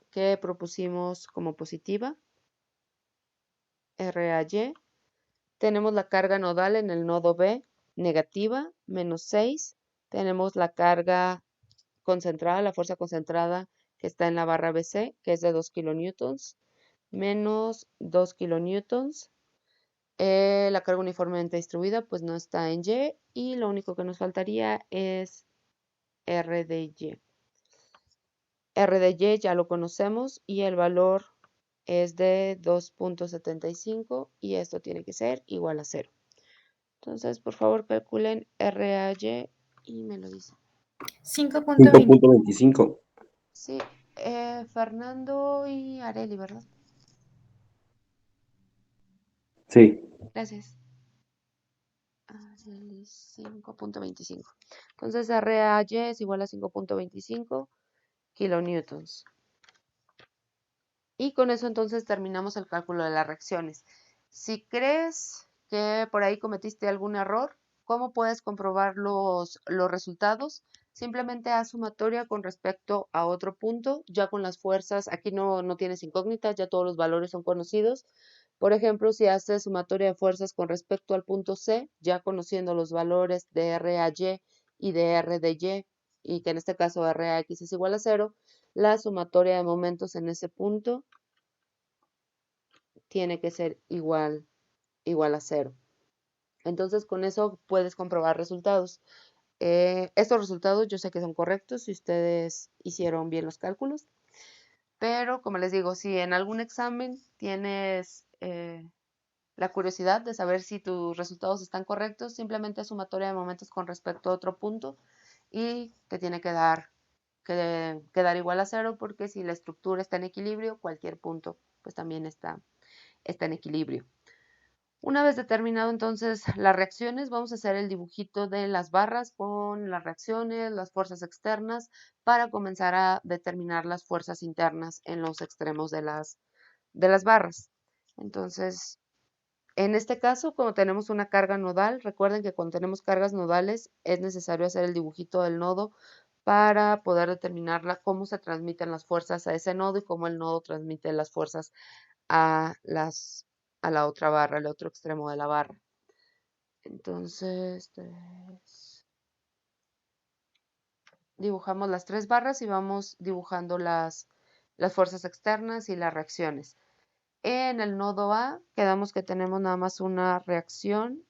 que propusimos como positiva. RAY. Tenemos la carga nodal en el nodo B, negativa, menos 6. Tenemos la carga concentrada, la fuerza concentrada que está en la barra BC, que es de 2 kilonewtons, menos 2 kilonewtons. La carga uniformemente distribuida pues no está en Y y lo único que nos faltaría es R de Y. R de Y ya lo conocemos y el valor es de 2.75 y esto tiene que ser igual a 0. Entonces, por favor, calculen RAY y me lo dicen. 5.20. 5.25. Sí, Fernando y Areli, ¿verdad? Sí. Gracias. Areli 5.25. Entonces, RAY es igual a 5.25 kilonewtons. Y con eso entonces terminamos el cálculo de las reacciones. Si crees que por ahí cometiste algún error, ¿cómo puedes comprobar los resultados? Simplemente haz sumatoria con respecto a otro punto, ya con las fuerzas, aquí no tienes incógnitas, ya todos los valores son conocidos. Por ejemplo, si haces sumatoria de fuerzas con respecto al punto C, ya conociendo los valores de RAY y de R de Y que en este caso RAX es igual a 0, la sumatoria de momentos en ese punto tiene que ser igual a 0. Entonces, con eso puedes comprobar resultados. Estos resultados yo sé que son correctos si ustedes hicieron bien los cálculos, pero como les digo, si en algún examen tienes la curiosidad de saber si tus resultados están correctos, simplemente es sumatoria de momentos con respecto a otro punto y te tiene que dar igual a 0 porque si la estructura está en equilibrio, cualquier punto pues también está en equilibrio. Una vez determinado entonces las reacciones, vamos a hacer el dibujito de las barras con las reacciones, las fuerzas externas, para comenzar a determinar las fuerzas internas en los extremos de las barras. Entonces, en este caso, como tenemos una carga nodal, recuerden que cuando tenemos cargas nodales es necesario hacer el dibujito del nodo para poder determinar cómo se transmiten las fuerzas a ese nodo y cómo el nodo transmite las fuerzas a la otra barra, al otro extremo de la barra. Entonces, dibujamos las 3 barras y vamos dibujando las fuerzas externas y las reacciones. En el nodo A quedamos que tenemos nada más una reacción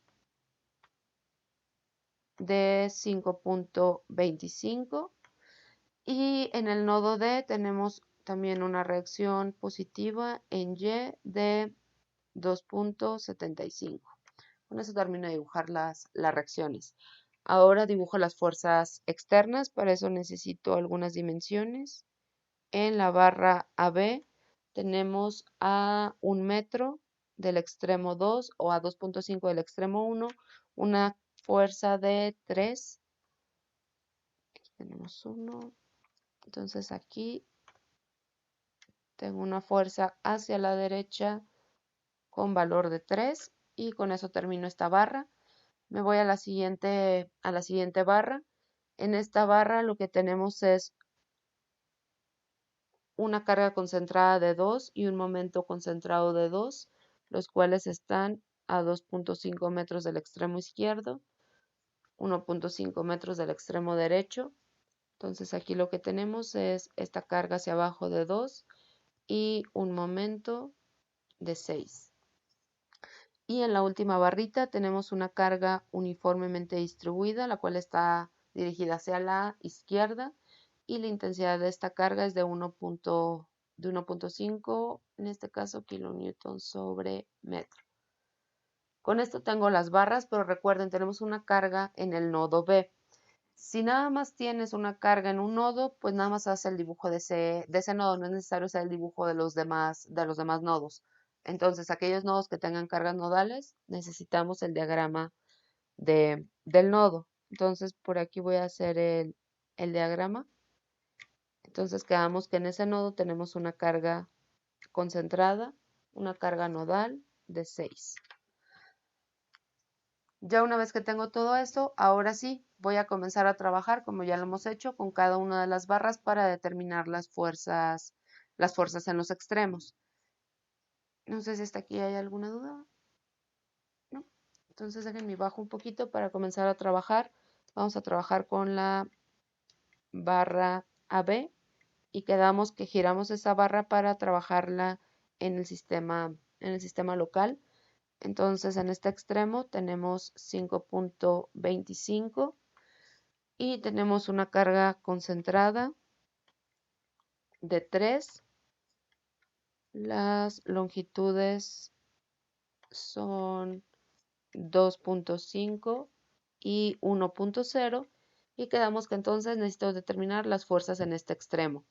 de 5.25 y en el nodo D tenemos también una reacción positiva en Y de 2.75. Con eso termino de dibujar las reacciones. Ahora dibujo las fuerzas externas, para eso necesito algunas dimensiones. En la barra AB tenemos a 1 metro del extremo 2 o a 2.5 del extremo 1, una fuerza de 3. Aquí tenemos 1. Entonces aquí tengo una fuerza hacia la derecha con valor de 3 y con eso termino esta barra. Me voy a la siguiente barra. En esta barra lo que tenemos es una carga concentrada de 2 y un momento concentrado de 2. los cuales están a 2.5 metros del extremo izquierdo, 1.5 metros del extremo derecho. Entonces aquí lo que tenemos es esta carga hacia abajo de 2 y un momento de 6. Y en la última barrita tenemos una carga uniformemente distribuida, la cual está dirigida hacia la izquierda, y la intensidad de esta carga es de 1.5, en este caso, kilonewton sobre metro. Con esto tengo las barras, pero recuerden, tenemos una carga en el nodo B. Si nada más tienes una carga en un nodo, pues nada más hace el dibujo de ese nodo, no es necesario hacer el dibujo de los demás nodos. Entonces, aquellos nodos que tengan cargas nodales, necesitamos el diagrama del nodo. Entonces, por aquí voy a hacer el diagrama. Entonces, quedamos que en ese nodo tenemos una carga concentrada, una carga nodal de 6. Ya una vez que tengo todo esto, ahora sí, voy a comenzar a trabajar, como ya lo hemos hecho, con cada una de las barras para determinar las fuerzas en los extremos. No sé si hasta aquí hay alguna duda. ¿No? Entonces déjenme bajo un poquito para comenzar a trabajar. Vamos a trabajar con la barra AB y quedamos que giramos esa barra para trabajarla en el sistema local. Entonces en este extremo tenemos 5.25 y tenemos una carga concentrada de 3. Las longitudes son 2.5 y 1.0 y quedamos que entonces necesito determinar las fuerzas en este extremo.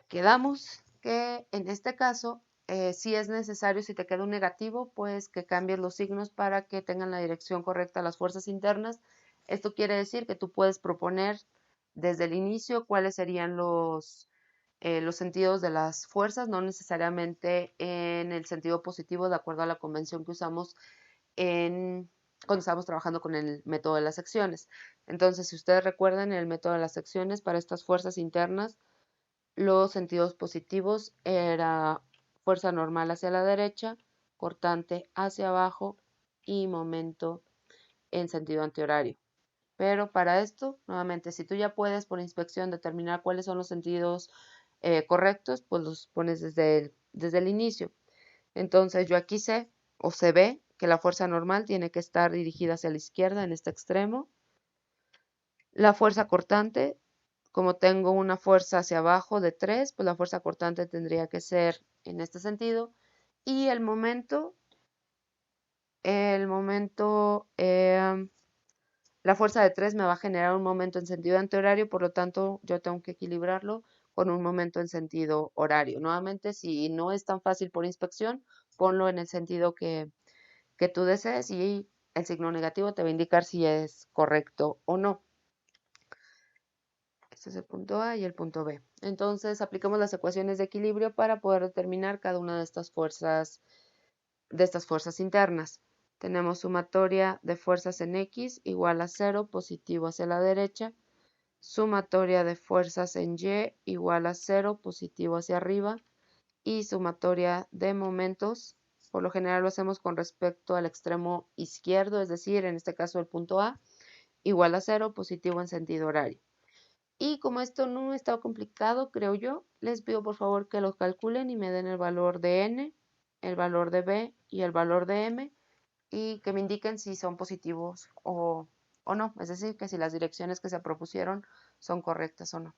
Quedamos que en este caso, si es necesario, si te queda un negativo, pues que cambies los signos para que tengan la dirección correcta las fuerzas internas. Esto quiere decir que tú puedes proponer desde el inicio cuáles serían los sentidos de las fuerzas, no necesariamente en el sentido positivo, de acuerdo a la convención que usamos cuando estamos trabajando con el método de las secciones. Entonces, si ustedes recuerdan el método de las secciones, para estas fuerzas internas, los sentidos positivos era fuerza normal hacia la derecha, cortante hacia abajo y momento en sentido antihorario. Pero para esto, nuevamente, si tú ya puedes por inspección determinar cuáles son los sentidos correctos, pues los pones desde el inicio. Entonces yo aquí sé o se ve que la fuerza normal tiene que estar dirigida hacia la izquierda en este extremo. La fuerza cortante, como tengo una fuerza hacia abajo de 3, pues la fuerza cortante tendría que ser en este sentido. Y el momento, la fuerza de 3 me va a generar un momento en sentido antihorario, por lo tanto yo tengo que equilibrarlo con un momento en sentido horario. Nuevamente, si no es tan fácil por inspección, ponlo en el sentido que tú desees y el signo negativo te va a indicar si es correcto o no. Este es el punto A y el punto B. Entonces aplicamos las ecuaciones de equilibrio para poder determinar cada una de estas fuerzas internas. Tenemos sumatoria de fuerzas en X igual a 0, positivo hacia la derecha. Sumatoria de fuerzas en Y igual a 0, positivo hacia arriba. Y sumatoria de momentos, por lo general lo hacemos con respecto al extremo izquierdo, es decir, en este caso el punto A, igual a 0, positivo en sentido horario. Y como esto no está complicado, creo yo, les pido por favor que lo calculen y me den el valor de N, el valor de B y el valor de M, y que me indiquen si son positivos o no, es decir, que si las direcciones que se propusieron son correctas o no.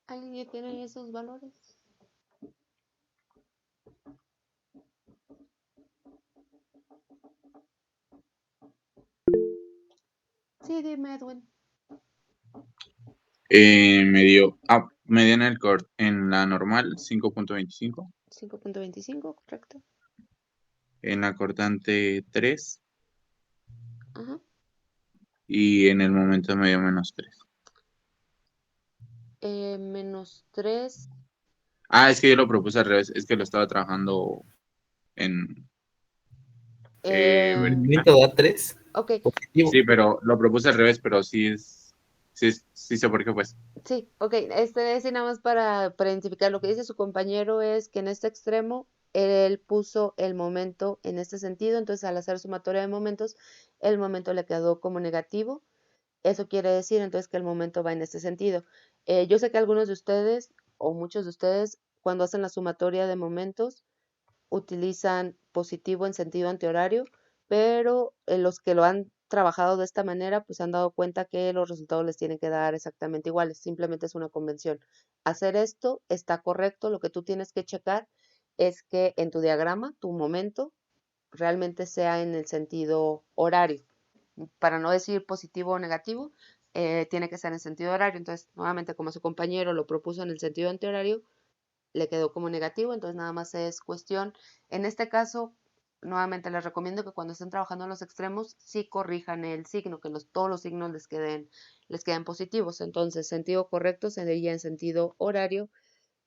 ¿Alguien ya tiene esos valores? Sí, dime, Edwin. Me dio en la normal 5.25, 5.25, correcto. en la cortante 3 Ajá. y en el momento me dio -3. -3. Es que yo lo propuse al revés, es que lo estaba trabajando en em, vertical. Movimiento da 3. ok, Positivo. Sí, pero lo propuse al revés, pero sí sé por qué pues. sí, ok. Sí, nada más para identificar lo que dice su compañero es que en este extremo él puso el momento en este sentido, entonces al hacer sumatoria de momentos, el momento le quedó como negativo. Eso quiere decir entonces que el momento va en este sentido. Yo sé que algunos de ustedes o muchos de ustedes cuando hacen la sumatoria de momentos utilizan positivo en sentido antihorario, pero los que lo han trabajado de esta manera, pues se han dado cuenta que los resultados les tienen que dar exactamente iguales, simplemente es una convención. Hacer esto está correcto, lo que tú tienes que checar es que en tu diagrama, tu momento realmente sea en el sentido horario. Para no decir positivo o negativo, tiene que ser en sentido horario. Entonces, nuevamente, como su compañero lo propuso en el sentido antihorario, le quedó como negativo, entonces nada más es cuestión. En este caso, nuevamente les recomiendo que cuando estén trabajando en los extremos, sí corrijan el signo, que todos los signos les queden positivos. Entonces, sentido correcto sería en sentido horario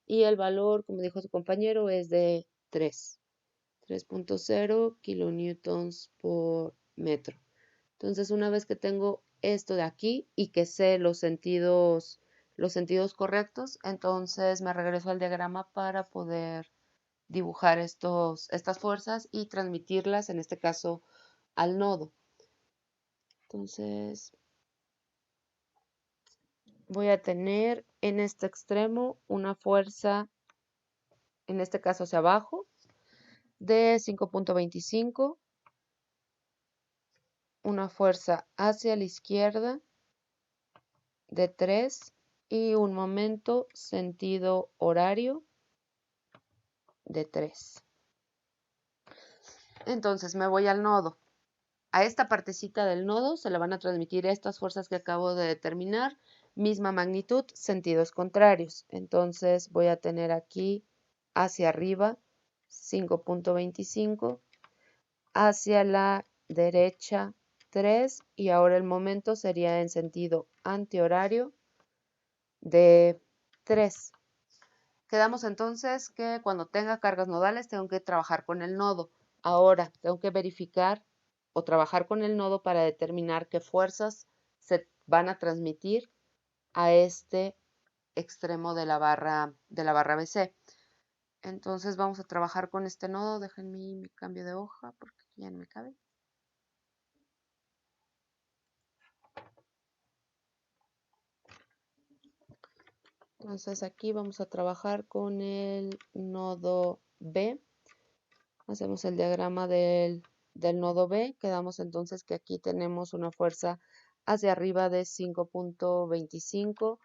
y el valor, como dijo su compañero, es de 3.0 kilonewtons por metro. Entonces, una vez que tengo esto de aquí y que sé los sentidos correctos, entonces me regreso al diagrama para poder dibujar estas fuerzas y transmitirlas, en este caso, al nodo. Entonces, voy a tener en este extremo una fuerza, en este caso hacia abajo, de 5.25, una fuerza hacia la izquierda de 3 y un momento sentido horario de 3. Entonces me voy al nodo. A esta partecita del nodo se le van a transmitir estas fuerzas que acabo de determinar, misma magnitud, sentidos contrarios. Entonces voy a tener aquí hacia arriba 5.25, hacia la derecha 3 y ahora el momento sería en sentido antihorario de 3. Quedamos entonces que cuando tenga cargas nodales tengo que trabajar con el nodo. Ahora tengo que verificar o trabajar con el nodo para determinar qué fuerzas se van a transmitir a este extremo de la barra BC. Entonces vamos a trabajar con este nodo. Déjenme mi cambio de hoja porque aquí ya no me cabe. Entonces aquí vamos a trabajar con el nodo B. Hacemos el diagrama del nodo B. Quedamos entonces que aquí tenemos una fuerza hacia arriba de 5.25,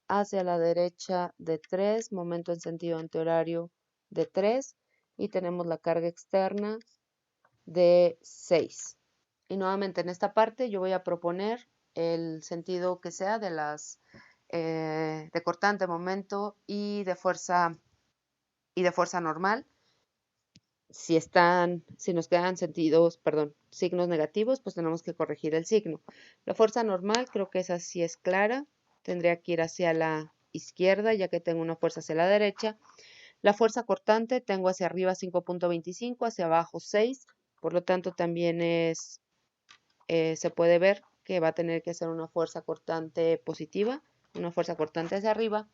hacia la derecha de 3, momento en sentido antihorario de 3 y tenemos la carga externa de 6. Y nuevamente en esta parte yo voy a proponer el sentido que sea de cortante, momento y de fuerza normal. Si nos quedan signos negativos, pues tenemos que corregir el signo. La fuerza normal, creo que esa sí es clara. Tendría que ir hacia la izquierda, ya que tengo una fuerza hacia la derecha. La fuerza cortante, tengo hacia arriba 5.25, hacia abajo 6. Por lo tanto, también se puede ver que va a tener que ser una fuerza cortante positiva, una fuerza cortante hacia arriba.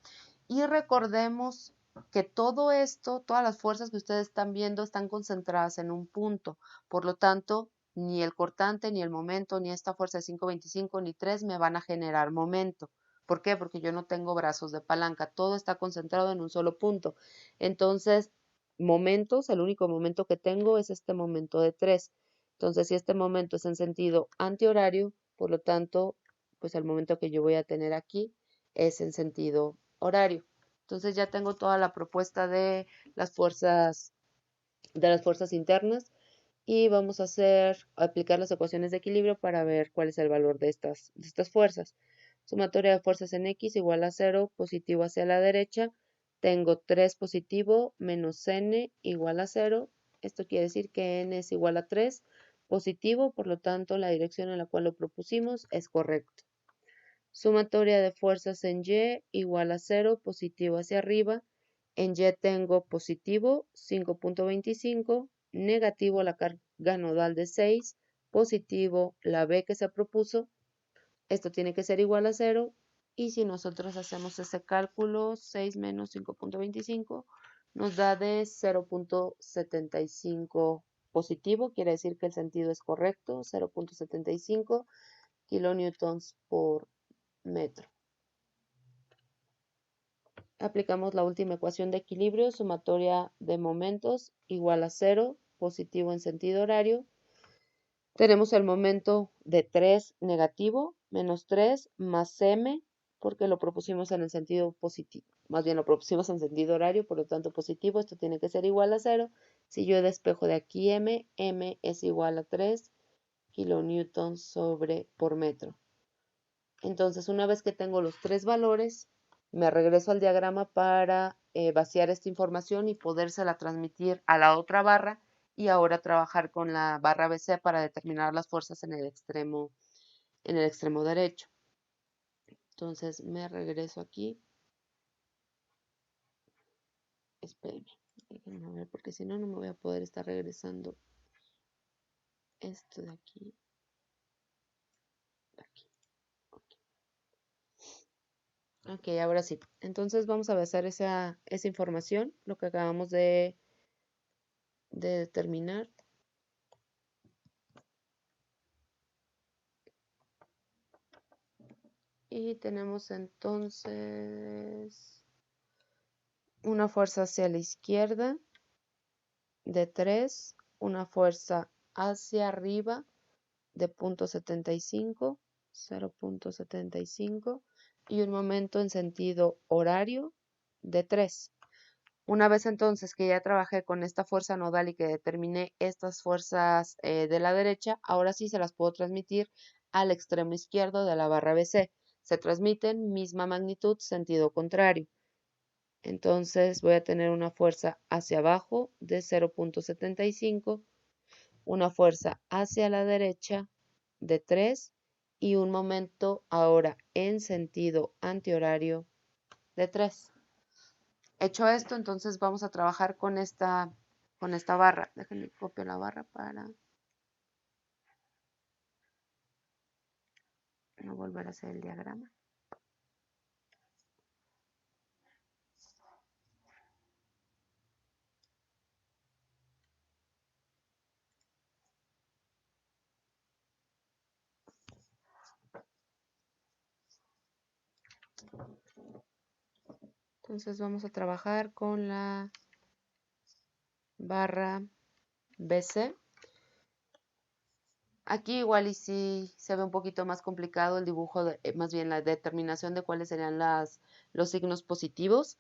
Y recordemos que todo esto, todas las fuerzas que ustedes están viendo están concentradas en un punto. Por lo tanto, ni el cortante, ni el momento, ni esta fuerza de 5.25, ni 3 me van a generar momento. ¿Por qué? Porque yo no tengo brazos de palanca. Todo está concentrado en un solo punto. Entonces, momentos, el único momento que tengo es este momento de 3. Entonces, si este momento es en sentido antihorario, por lo tanto, pues el momento que yo voy a tener aquí es en sentido horario. Entonces ya tengo toda la propuesta de las fuerzas internas y vamos a aplicar las ecuaciones de equilibrio para ver cuál es el valor de estas fuerzas. Sumatoria de fuerzas en X igual a 0, positivo hacia la derecha. Tengo 3 positivo menos n igual a 0. Esto quiere decir que n es igual a 3 positivo, por lo tanto la dirección en la cual lo propusimos es correcta. Sumatoria de fuerzas en Y igual a 0, positivo hacia arriba. En Y tengo positivo 5.25, negativo la carga nodal de 6, positivo la B que se propuso. Esto tiene que ser igual a 0. Y si nosotros hacemos ese cálculo, 6 menos 5.25 nos da de 0.75 positivo, quiere decir que el sentido es correcto, 0.75 kilonewtons por metro. Aplicamos la última ecuación de equilibrio, sumatoria de momentos igual a 0, positivo en sentido horario. Tenemos el momento de 3 negativo, menos 3 más m, porque lo propusimos en el sentido positivo. Más bien lo propusimos en sentido horario, por lo tanto positivo, esto tiene que ser igual a 0. Si yo despejo de aquí m es igual a 3 kilonewtons por metro. Entonces, una vez que tengo los tres valores, me regreso al diagrama para vaciar esta información y podérsela transmitir a la otra barra y ahora trabajar con la barra BC para determinar las fuerzas en el extremo derecho. Entonces, me regreso aquí. Espérenme, déjenme ver porque si no, no me voy a poder estar regresando esto de aquí. Ok, ahora sí. Entonces vamos a basar esa información, lo que acabamos de determinar. Y tenemos entonces una fuerza hacia la izquierda de 3, una fuerza hacia arriba de 0.75 y un momento en sentido horario de 3. Una vez entonces que ya trabajé con esta fuerza nodal y que determiné estas fuerzas de la derecha, ahora sí se las puedo transmitir al extremo izquierdo de la barra BC. Se transmiten misma magnitud, sentido contrario. Entonces voy a tener una fuerza hacia abajo de 0.75, una fuerza hacia la derecha de 3 y un momento ahora en sentido antihorario de 3. Hecho esto, entonces vamos a trabajar con esta barra. Déjenme copiar la barra para no volver a hacer el diagrama. Entonces vamos a trabajar con la barra BC. Aquí igual y sí se ve un poquito más complicado el dibujo, más bien la determinación de cuáles serían los signos positivos.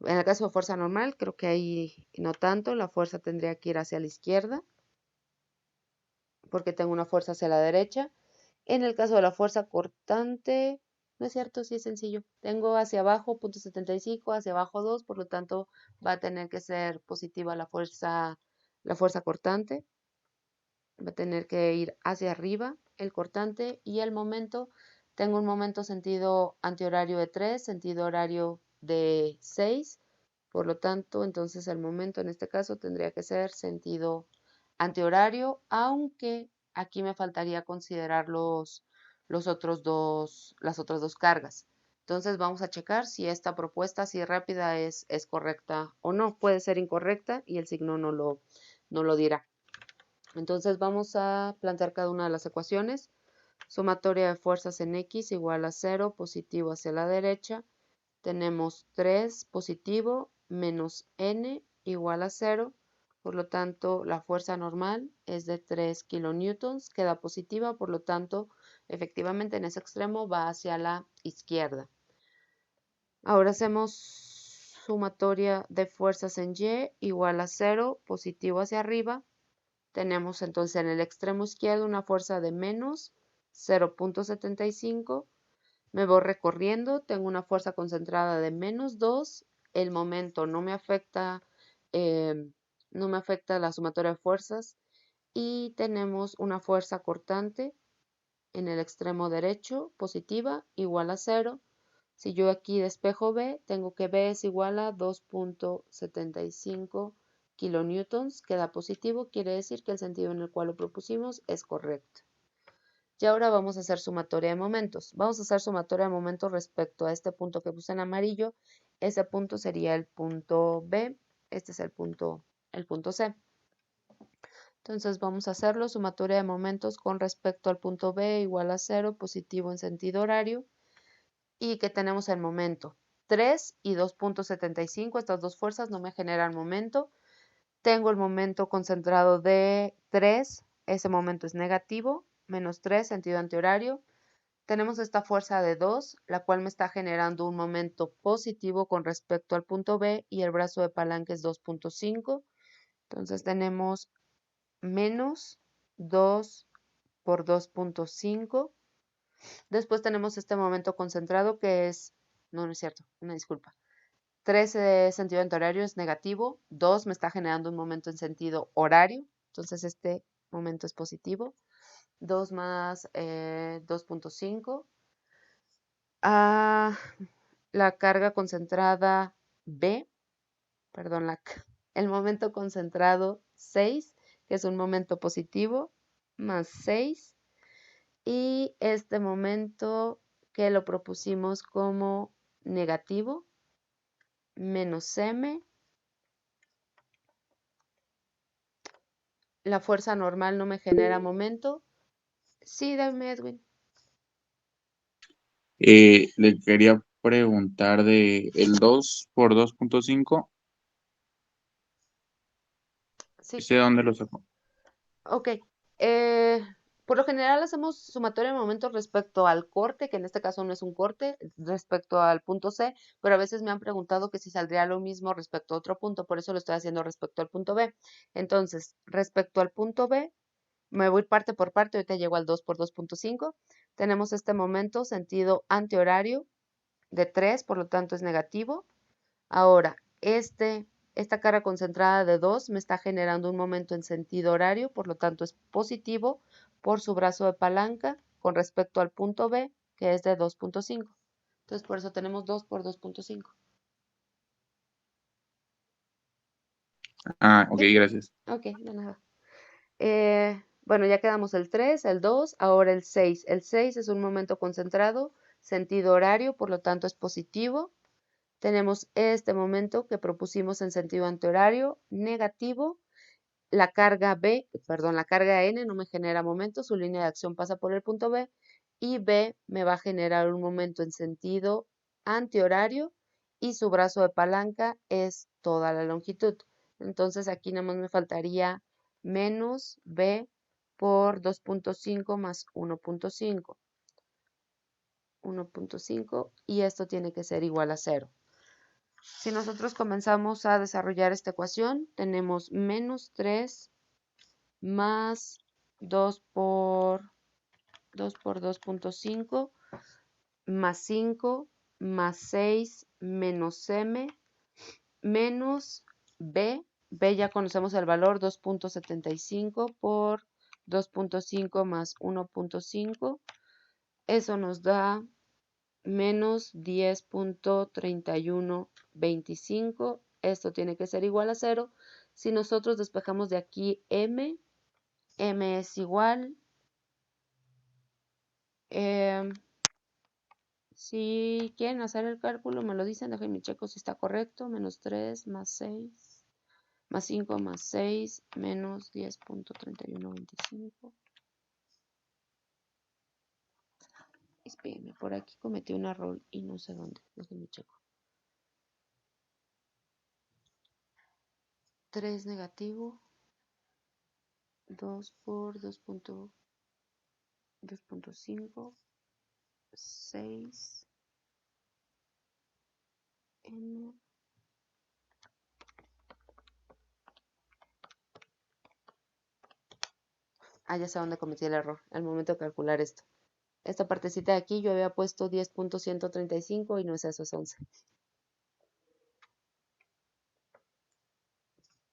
En el caso de fuerza normal, creo que ahí no tanto, la fuerza tendría que ir hacia la izquierda, porque tengo una fuerza hacia la derecha. En el caso de la fuerza cortante, no es cierto, sí es sencillo. Tengo hacia abajo 0.75, hacia abajo 2, por lo tanto va a tener que ser positiva la fuerza cortante. Va a tener que ir hacia arriba el cortante y el momento. Tengo un momento sentido antihorario de 3, sentido horario de 6. Por lo tanto, entonces el momento en este caso tendría que ser sentido antihorario, aunque aquí me faltaría considerar las otras dos cargas. Entonces vamos a checar si esta propuesta así rápida es correcta o no. Puede ser incorrecta y el signo no lo dirá. Entonces vamos a plantear cada una de las ecuaciones. Sumatoria de fuerzas en X igual a 0, positivo hacia la derecha. Tenemos 3 positivo menos n igual a 0. Por lo tanto, la fuerza normal es de 3 kilonewtons, queda positiva, por lo tanto, efectivamente en ese extremo va hacia la izquierda. Ahora hacemos sumatoria de fuerzas en Y igual a 0, positivo hacia arriba. Tenemos entonces en el extremo izquierdo una fuerza de menos 0.75. Me voy recorriendo, tengo una fuerza concentrada de menos 2. El momento no me afecta la sumatoria de fuerzas. Y tenemos una fuerza cortante en el extremo derecho, positiva, igual a 0. Si yo aquí despejo B, tengo que B es igual a 2.75 kilonewtons, queda positivo, quiere decir que el sentido en el cual lo propusimos es correcto. Y ahora vamos a hacer sumatoria de momentos. Vamos a hacer sumatoria de momentos respecto a este punto que puse en amarillo. Ese punto sería el punto B, este es el punto C. Entonces vamos a hacerlo, sumatoria de momentos con respecto al punto B igual a 0, positivo en sentido horario. Y que tenemos el momento 3 y 2.75, estas dos fuerzas no me generan momento. Tengo el momento concentrado de 3, ese momento es negativo, menos 3, sentido antihorario. Tenemos esta fuerza de 2, la cual me está generando un momento positivo con respecto al punto B y el brazo de palanca es 2.5. Entonces tenemos menos 2 por 2.5. Después tenemos este momento concentrado que es, no es cierto, una disculpa. 3 sentido antihorario es negativo, 2 me está generando un momento en sentido horario, entonces este momento es positivo. 2 más 2.5. La carga concentrada B, perdón, el momento concentrado 6, que es un momento positivo, más 6. Y este momento que lo propusimos como negativo, menos m. La fuerza normal no me genera momento. Sí, dame, Edwin. Le quería preguntar de el 2 por 2.5. Sí. ¿Ese de dónde lo sacó? Ok. Por lo general hacemos sumatoria de momentos respecto al corte, que en este caso no es un corte, respecto al punto C, pero a veces me han preguntado que si saldría lo mismo respecto a otro punto, por eso lo estoy haciendo respecto al punto B. Entonces, respecto al punto B, me voy parte por parte, ahorita llego al 2 por 2.5. Tenemos este momento sentido antihorario de 3, por lo tanto es negativo. Ahora, esta carga concentrada de 2 me está generando un momento en sentido horario, por lo tanto es positivo por su brazo de palanca con respecto al punto B, que es de 2.5. Entonces, por eso tenemos 2 por 2.5. Ah, ok, ¿Sí? gracias. Ok, de nada. Bueno, ya quedamos el 3, el 2, ahora el 6. El 6 es un momento concentrado, sentido horario, por lo tanto es positivo. Tenemos este momento que propusimos en sentido antihorario, negativo. La carga la carga N no me genera momento, su línea de acción pasa por el punto B y B me va a generar un momento en sentido antihorario y su brazo de palanca es toda la longitud. Entonces aquí nada más me faltaría menos B por 2.5 más 1.5. 1.5 y esto tiene que ser igual a 0. Si nosotros comenzamos a desarrollar esta ecuación, tenemos menos 3 más 2 por 2.5 más 5 más 6 menos m menos b. B ya conocemos el valor 2.75 por 2.5 más 1.5. Eso nos da menos 10.3125. Esto tiene que ser igual a 0. Si nosotros despejamos de aquí m es igual. Si quieren hacer el cálculo, me lo dicen, déjenme checo si está correcto. Menos 3 más 6 más 5 más 6 menos 10.3125. Espérenme, por aquí cometí un error y no sé dónde. Déjenme checo. 3 negativo. 2 por 2.5. 6 n ya sé dónde cometí el error, al momento de calcular esto. Esta partecita de aquí yo había puesto 10.135 y no es eso, es 11.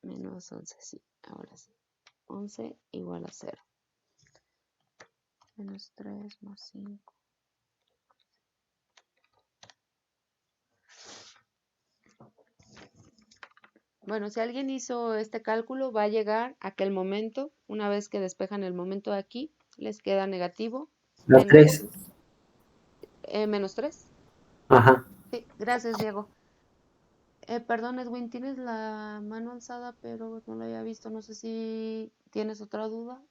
Menos 11, sí, ahora sí. 11 igual a 0. Menos 3 más 5. Bueno, si alguien hizo este cálculo, va a llegar a que el momento, una vez que despejan el momento de aquí, les queda negativo. Los tres. Menos 3. Ajá. Sí, gracias, Diego. Perdón, Edwin, tienes la mano alzada, pero no la había visto. No sé si tienes otra duda.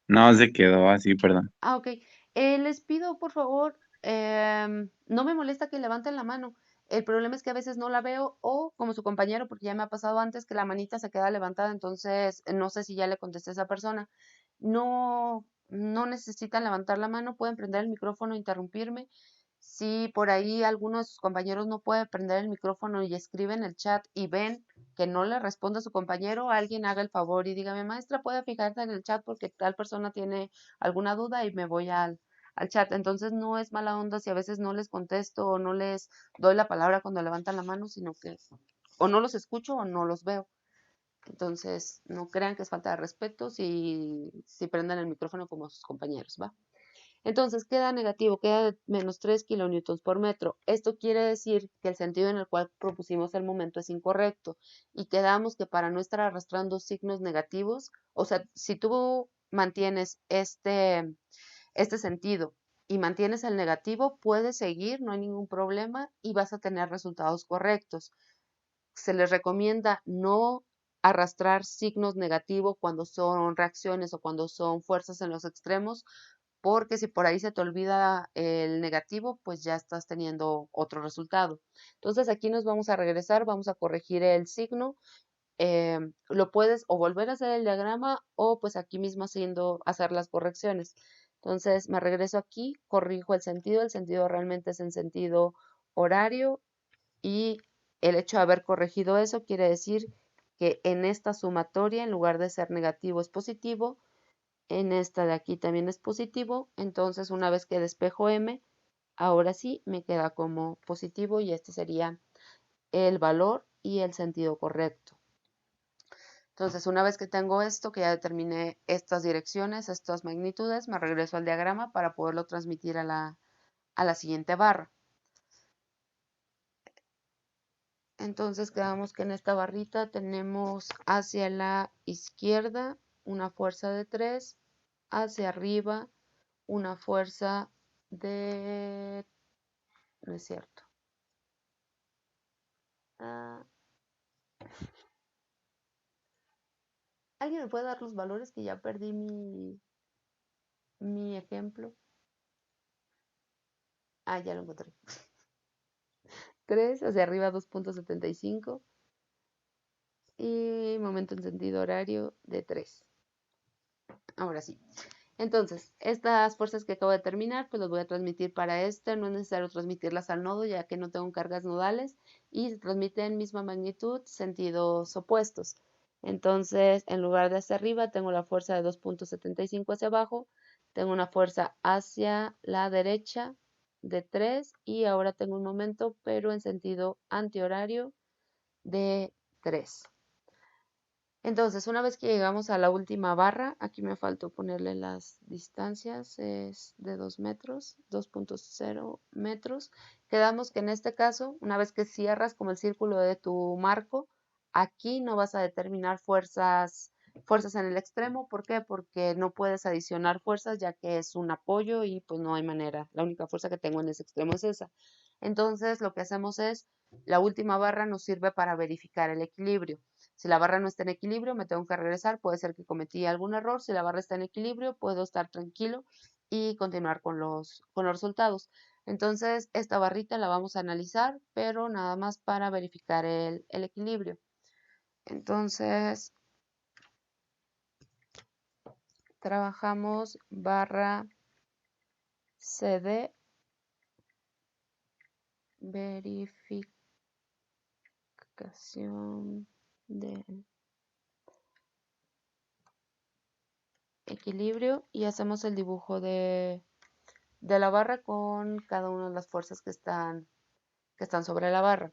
No, se quedó así, perdón. Ok. Les pido, por favor, no me molesta que levanten la mano. El problema es que a veces no la veo o como su compañero, porque ya me ha pasado antes que la manita se queda levantada, entonces no sé si ya le contesté a esa persona. No necesitan levantar la mano, pueden prender el micrófono e interrumpirme. Si por ahí alguno de sus compañeros no puede prender el micrófono y escribe en el chat y ven que no le responde a su compañero, alguien haga el favor y dígame, maestra, puede fijarse en el chat porque tal persona tiene alguna duda y me voy al chat. Entonces no es mala onda si a veces no les contesto o no les doy la palabra cuando levantan la mano, sino que o no los escucho o no los veo. Entonces no crean que es falta de respeto si prenden el micrófono como sus compañeros, ¿va? Entonces queda negativo, queda de menos 3 kilonewtons por metro. Esto quiere decir que el sentido en el cual propusimos el momento es incorrecto y quedamos que para no estar arrastrando signos negativos, o sea, si tú mantienes este sentido y mantienes el negativo, puedes seguir, no hay ningún problema y vas a tener resultados correctos. Se les recomienda no arrastrar signos negativos cuando son reacciones o cuando son fuerzas en los extremos, porque si por ahí se te olvida el negativo, pues ya estás teniendo otro resultado. Entonces aquí nos vamos a regresar, vamos a corregir el signo. Lo puedes o volver a hacer el diagrama o pues aquí mismo hacer las correcciones. Entonces me regreso aquí, corrijo el sentido realmente es en sentido horario y el hecho de haber corregido eso quiere decir que en esta sumatoria, en lugar de ser negativo, es positivo, en esta de aquí también es positivo, entonces una vez que despejo M, ahora sí me queda como positivo y este sería el valor y el sentido correcto. Entonces, una vez que tengo esto, que ya determiné estas direcciones, estas magnitudes, me regreso al diagrama para poderlo transmitir a la siguiente barra. Entonces, quedamos que en esta barrita tenemos hacia la izquierda una fuerza de 3, hacia arriba una fuerza de... No es cierto. Ah, ¿alguien me puede dar los valores que ya perdí mi ejemplo? Ya lo encontré. 3, hacia arriba 2.75 y momento en sentido horario de 3. Ahora sí. Entonces, estas fuerzas que acabo de terminar, pues las voy a transmitir para este. No es necesario transmitirlas al nodo, ya que no tengo cargas nodales. Y se transmiten misma magnitud, sentidos opuestos. Entonces, en lugar de hacia arriba, tengo la fuerza de 2.75 hacia abajo. Tengo una fuerza hacia la derecha de 3. Y ahora tengo un momento, pero en sentido antihorario de 3. Entonces, una vez que llegamos a la última barra, aquí me faltó ponerle las distancias, es de 2 metros, 2.0 metros. Quedamos que en este caso, una vez que cierras como el círculo de tu marco, aquí no vas a determinar fuerzas en el extremo. ¿Por qué? Porque no puedes adicionar fuerzas ya que es un apoyo y pues no hay manera. La única fuerza que tengo en ese extremo es esa. Entonces, lo que hacemos es, la última barra nos sirve para verificar el equilibrio. Si la barra no está en equilibrio, me tengo que regresar. Puede ser que cometí algún error. Si la barra está en equilibrio, puedo estar tranquilo y continuar con los resultados. Entonces, esta barrita la vamos a analizar, pero nada más para verificar el equilibrio. Entonces, trabajamos barra CD, verificación de equilibrio y hacemos el dibujo de la barra con cada una de las fuerzas que están sobre la barra.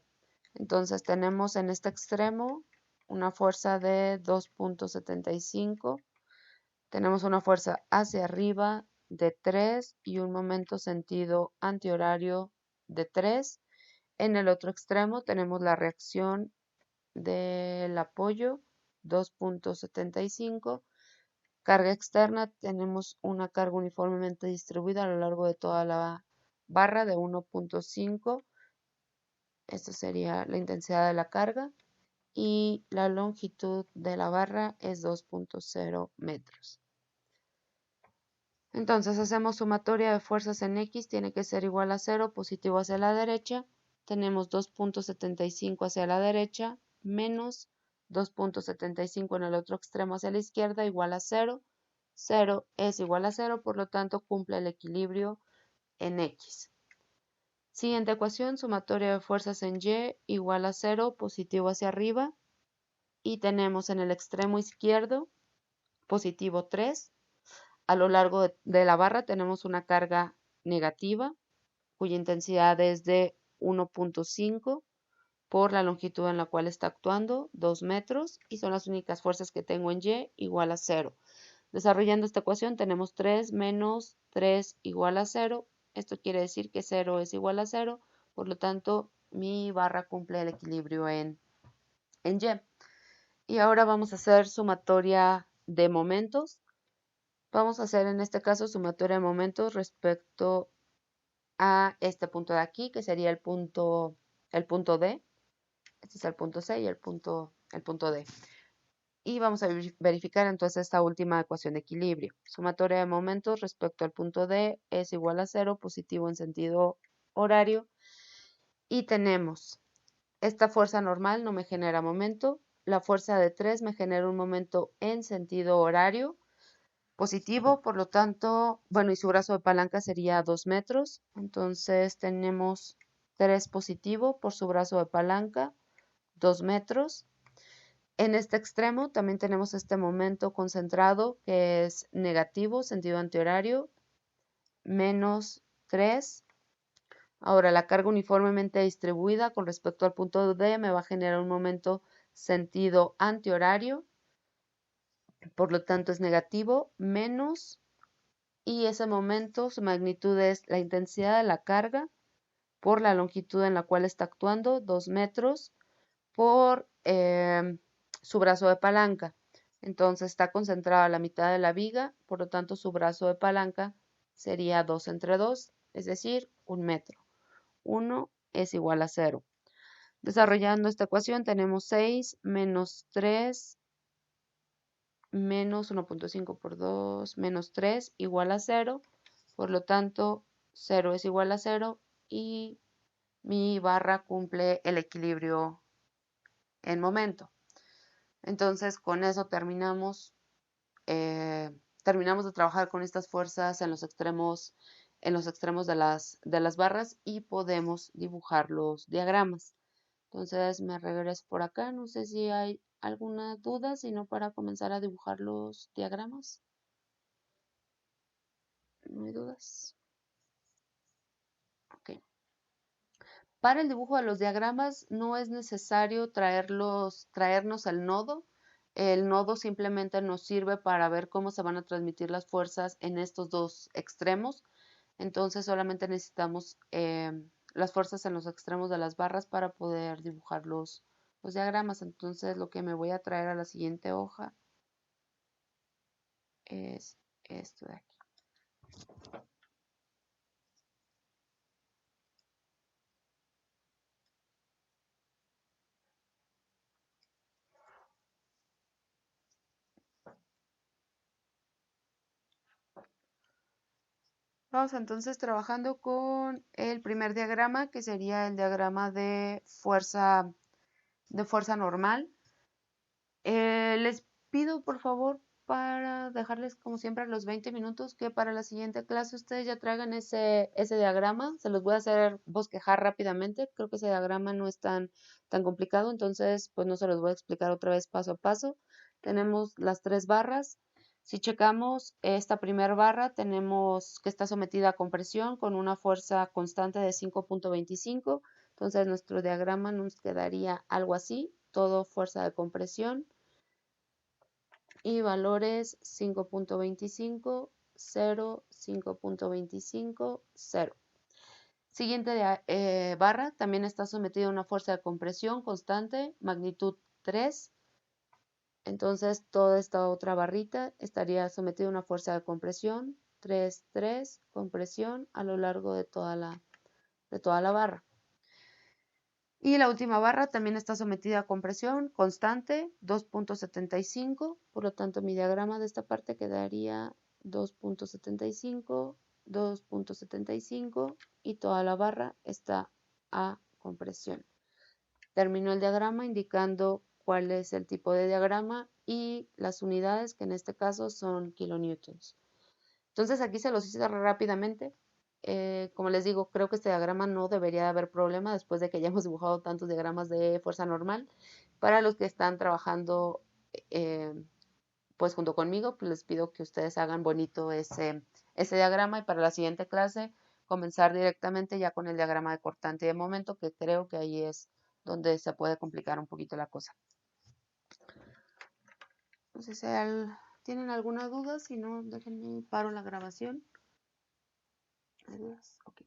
Entonces tenemos en este extremo una fuerza de 2.75, tenemos una fuerza hacia arriba de 3 y un momento sentido antihorario de 3. En el otro extremo tenemos la reacción del apoyo 2.75. Carga externa, tenemos una carga uniformemente distribuida a lo largo de toda la barra de 1.5. Esta sería la intensidad de la carga y la longitud de la barra es 2.0 metros. Entonces hacemos sumatoria de fuerzas en X, tiene que ser igual a 0, positivo hacia la derecha. Tenemos 2.75 hacia la derecha menos 2.75 en el otro extremo hacia la izquierda igual a 0. 0 es igual a 0, por lo tanto cumple el equilibrio en X. Siguiente ecuación, sumatoria de fuerzas en Y igual a 0, positivo hacia arriba. Y tenemos en el extremo izquierdo positivo 3. A lo largo de la barra tenemos una carga negativa, cuya intensidad es de 1.5 por la longitud en la cual está actuando, 2 metros, y son las únicas fuerzas que tengo en Y igual a 0. Desarrollando esta ecuación tenemos 3 menos 3 igual a 0. Esto quiere decir que 0 es igual a 0, por lo tanto mi barra cumple el equilibrio en Y. Y ahora vamos a hacer sumatoria de momentos. Vamos a hacer en este caso sumatoria de momentos respecto a este punto de aquí, que sería el punto D. Este es el punto C y el punto D. Y vamos a verificar entonces esta última ecuación de equilibrio. Sumatoria de momentos respecto al punto D es igual a 0, positivo en sentido horario. Y tenemos, esta fuerza normal no me genera momento. La fuerza de 3 me genera un momento en sentido horario positivo, por lo tanto, bueno, y su brazo de palanca sería 2 metros. Entonces tenemos 3 positivo por su brazo de palanca, 2 metros. En este extremo también tenemos este momento concentrado que es negativo, sentido antihorario, menos 3. Ahora la carga uniformemente distribuida con respecto al punto D me va a generar un momento sentido antihorario, por lo tanto es negativo, menos, y ese momento su magnitud es la intensidad de la carga por la longitud en la cual está actuando, 2 metros, por su brazo de palanca. Entonces está concentrado a la mitad de la viga, por lo tanto su brazo de palanca sería 2 entre 2, es decir, 1 metro. 1 es igual a 0. Desarrollando esta ecuación tenemos 6 menos 3 menos 1.5 por 2 menos 3 igual a 0. Por lo tanto, 0 es igual a 0 y mi barra cumple el equilibrio en momento. Entonces, con eso terminamos de trabajar con estas fuerzas en los extremos de las barras y podemos dibujar los diagramas. Entonces me regreso por acá, no sé si hay alguna duda, sino para comenzar a dibujar los diagramas. ¿No hay dudas? Ok. Para el dibujo de los diagramas no es necesario traernos el nodo. El nodo simplemente nos sirve para ver cómo se van a transmitir las fuerzas en estos dos extremos. Entonces solamente necesitamos las fuerzas en los extremos de las barras para poder dibujar los diagramas. Entonces lo que me voy a traer a la siguiente hoja es esto de aquí. Vamos entonces trabajando con el primer diagrama, que sería el diagrama de fuerza normal. Les pido por favor, para dejarles como siempre los 20 minutos, que para la siguiente clase ustedes ya traigan ese diagrama. Se los voy a hacer bosquejar rápidamente. Creo que ese diagrama no es tan complicado, entonces pues no se los voy a explicar otra vez paso a paso. Tenemos las 3 barras. Si checamos esta primera barra, tenemos que está sometida a compresión con una fuerza constante de 5.25. Entonces nuestro diagrama nos quedaría algo así, todo fuerza de compresión y valores 5.25, 0, 5.25, 0. Siguiente barra también está sometida a una fuerza de compresión constante, magnitud 3. Entonces toda esta otra barrita estaría sometida a una fuerza de compresión 3, 3, compresión a lo largo de toda la barra. Y la última barra también está sometida a compresión constante 2.75, por lo tanto mi diagrama de esta parte quedaría 2.75, 2.75 y toda la barra está a compresión. Termino el diagrama indicando cuál es el tipo de diagrama y las unidades, que en este caso son kilonewtons. Entonces aquí se los hice rápidamente. Como les digo, creo que este diagrama no debería de haber problema después de que ya hemos dibujado tantos diagramas de fuerza normal. Para los que están trabajando pues junto conmigo, pues les pido que ustedes hagan bonito ese diagrama y para la siguiente clase comenzar directamente ya con el diagrama de cortante y de momento, que creo que ahí es donde se puede complicar un poquito la cosa. No sé si tienen alguna duda, si no, déjenme paro la grabación. ¿Hay dudas? Ok.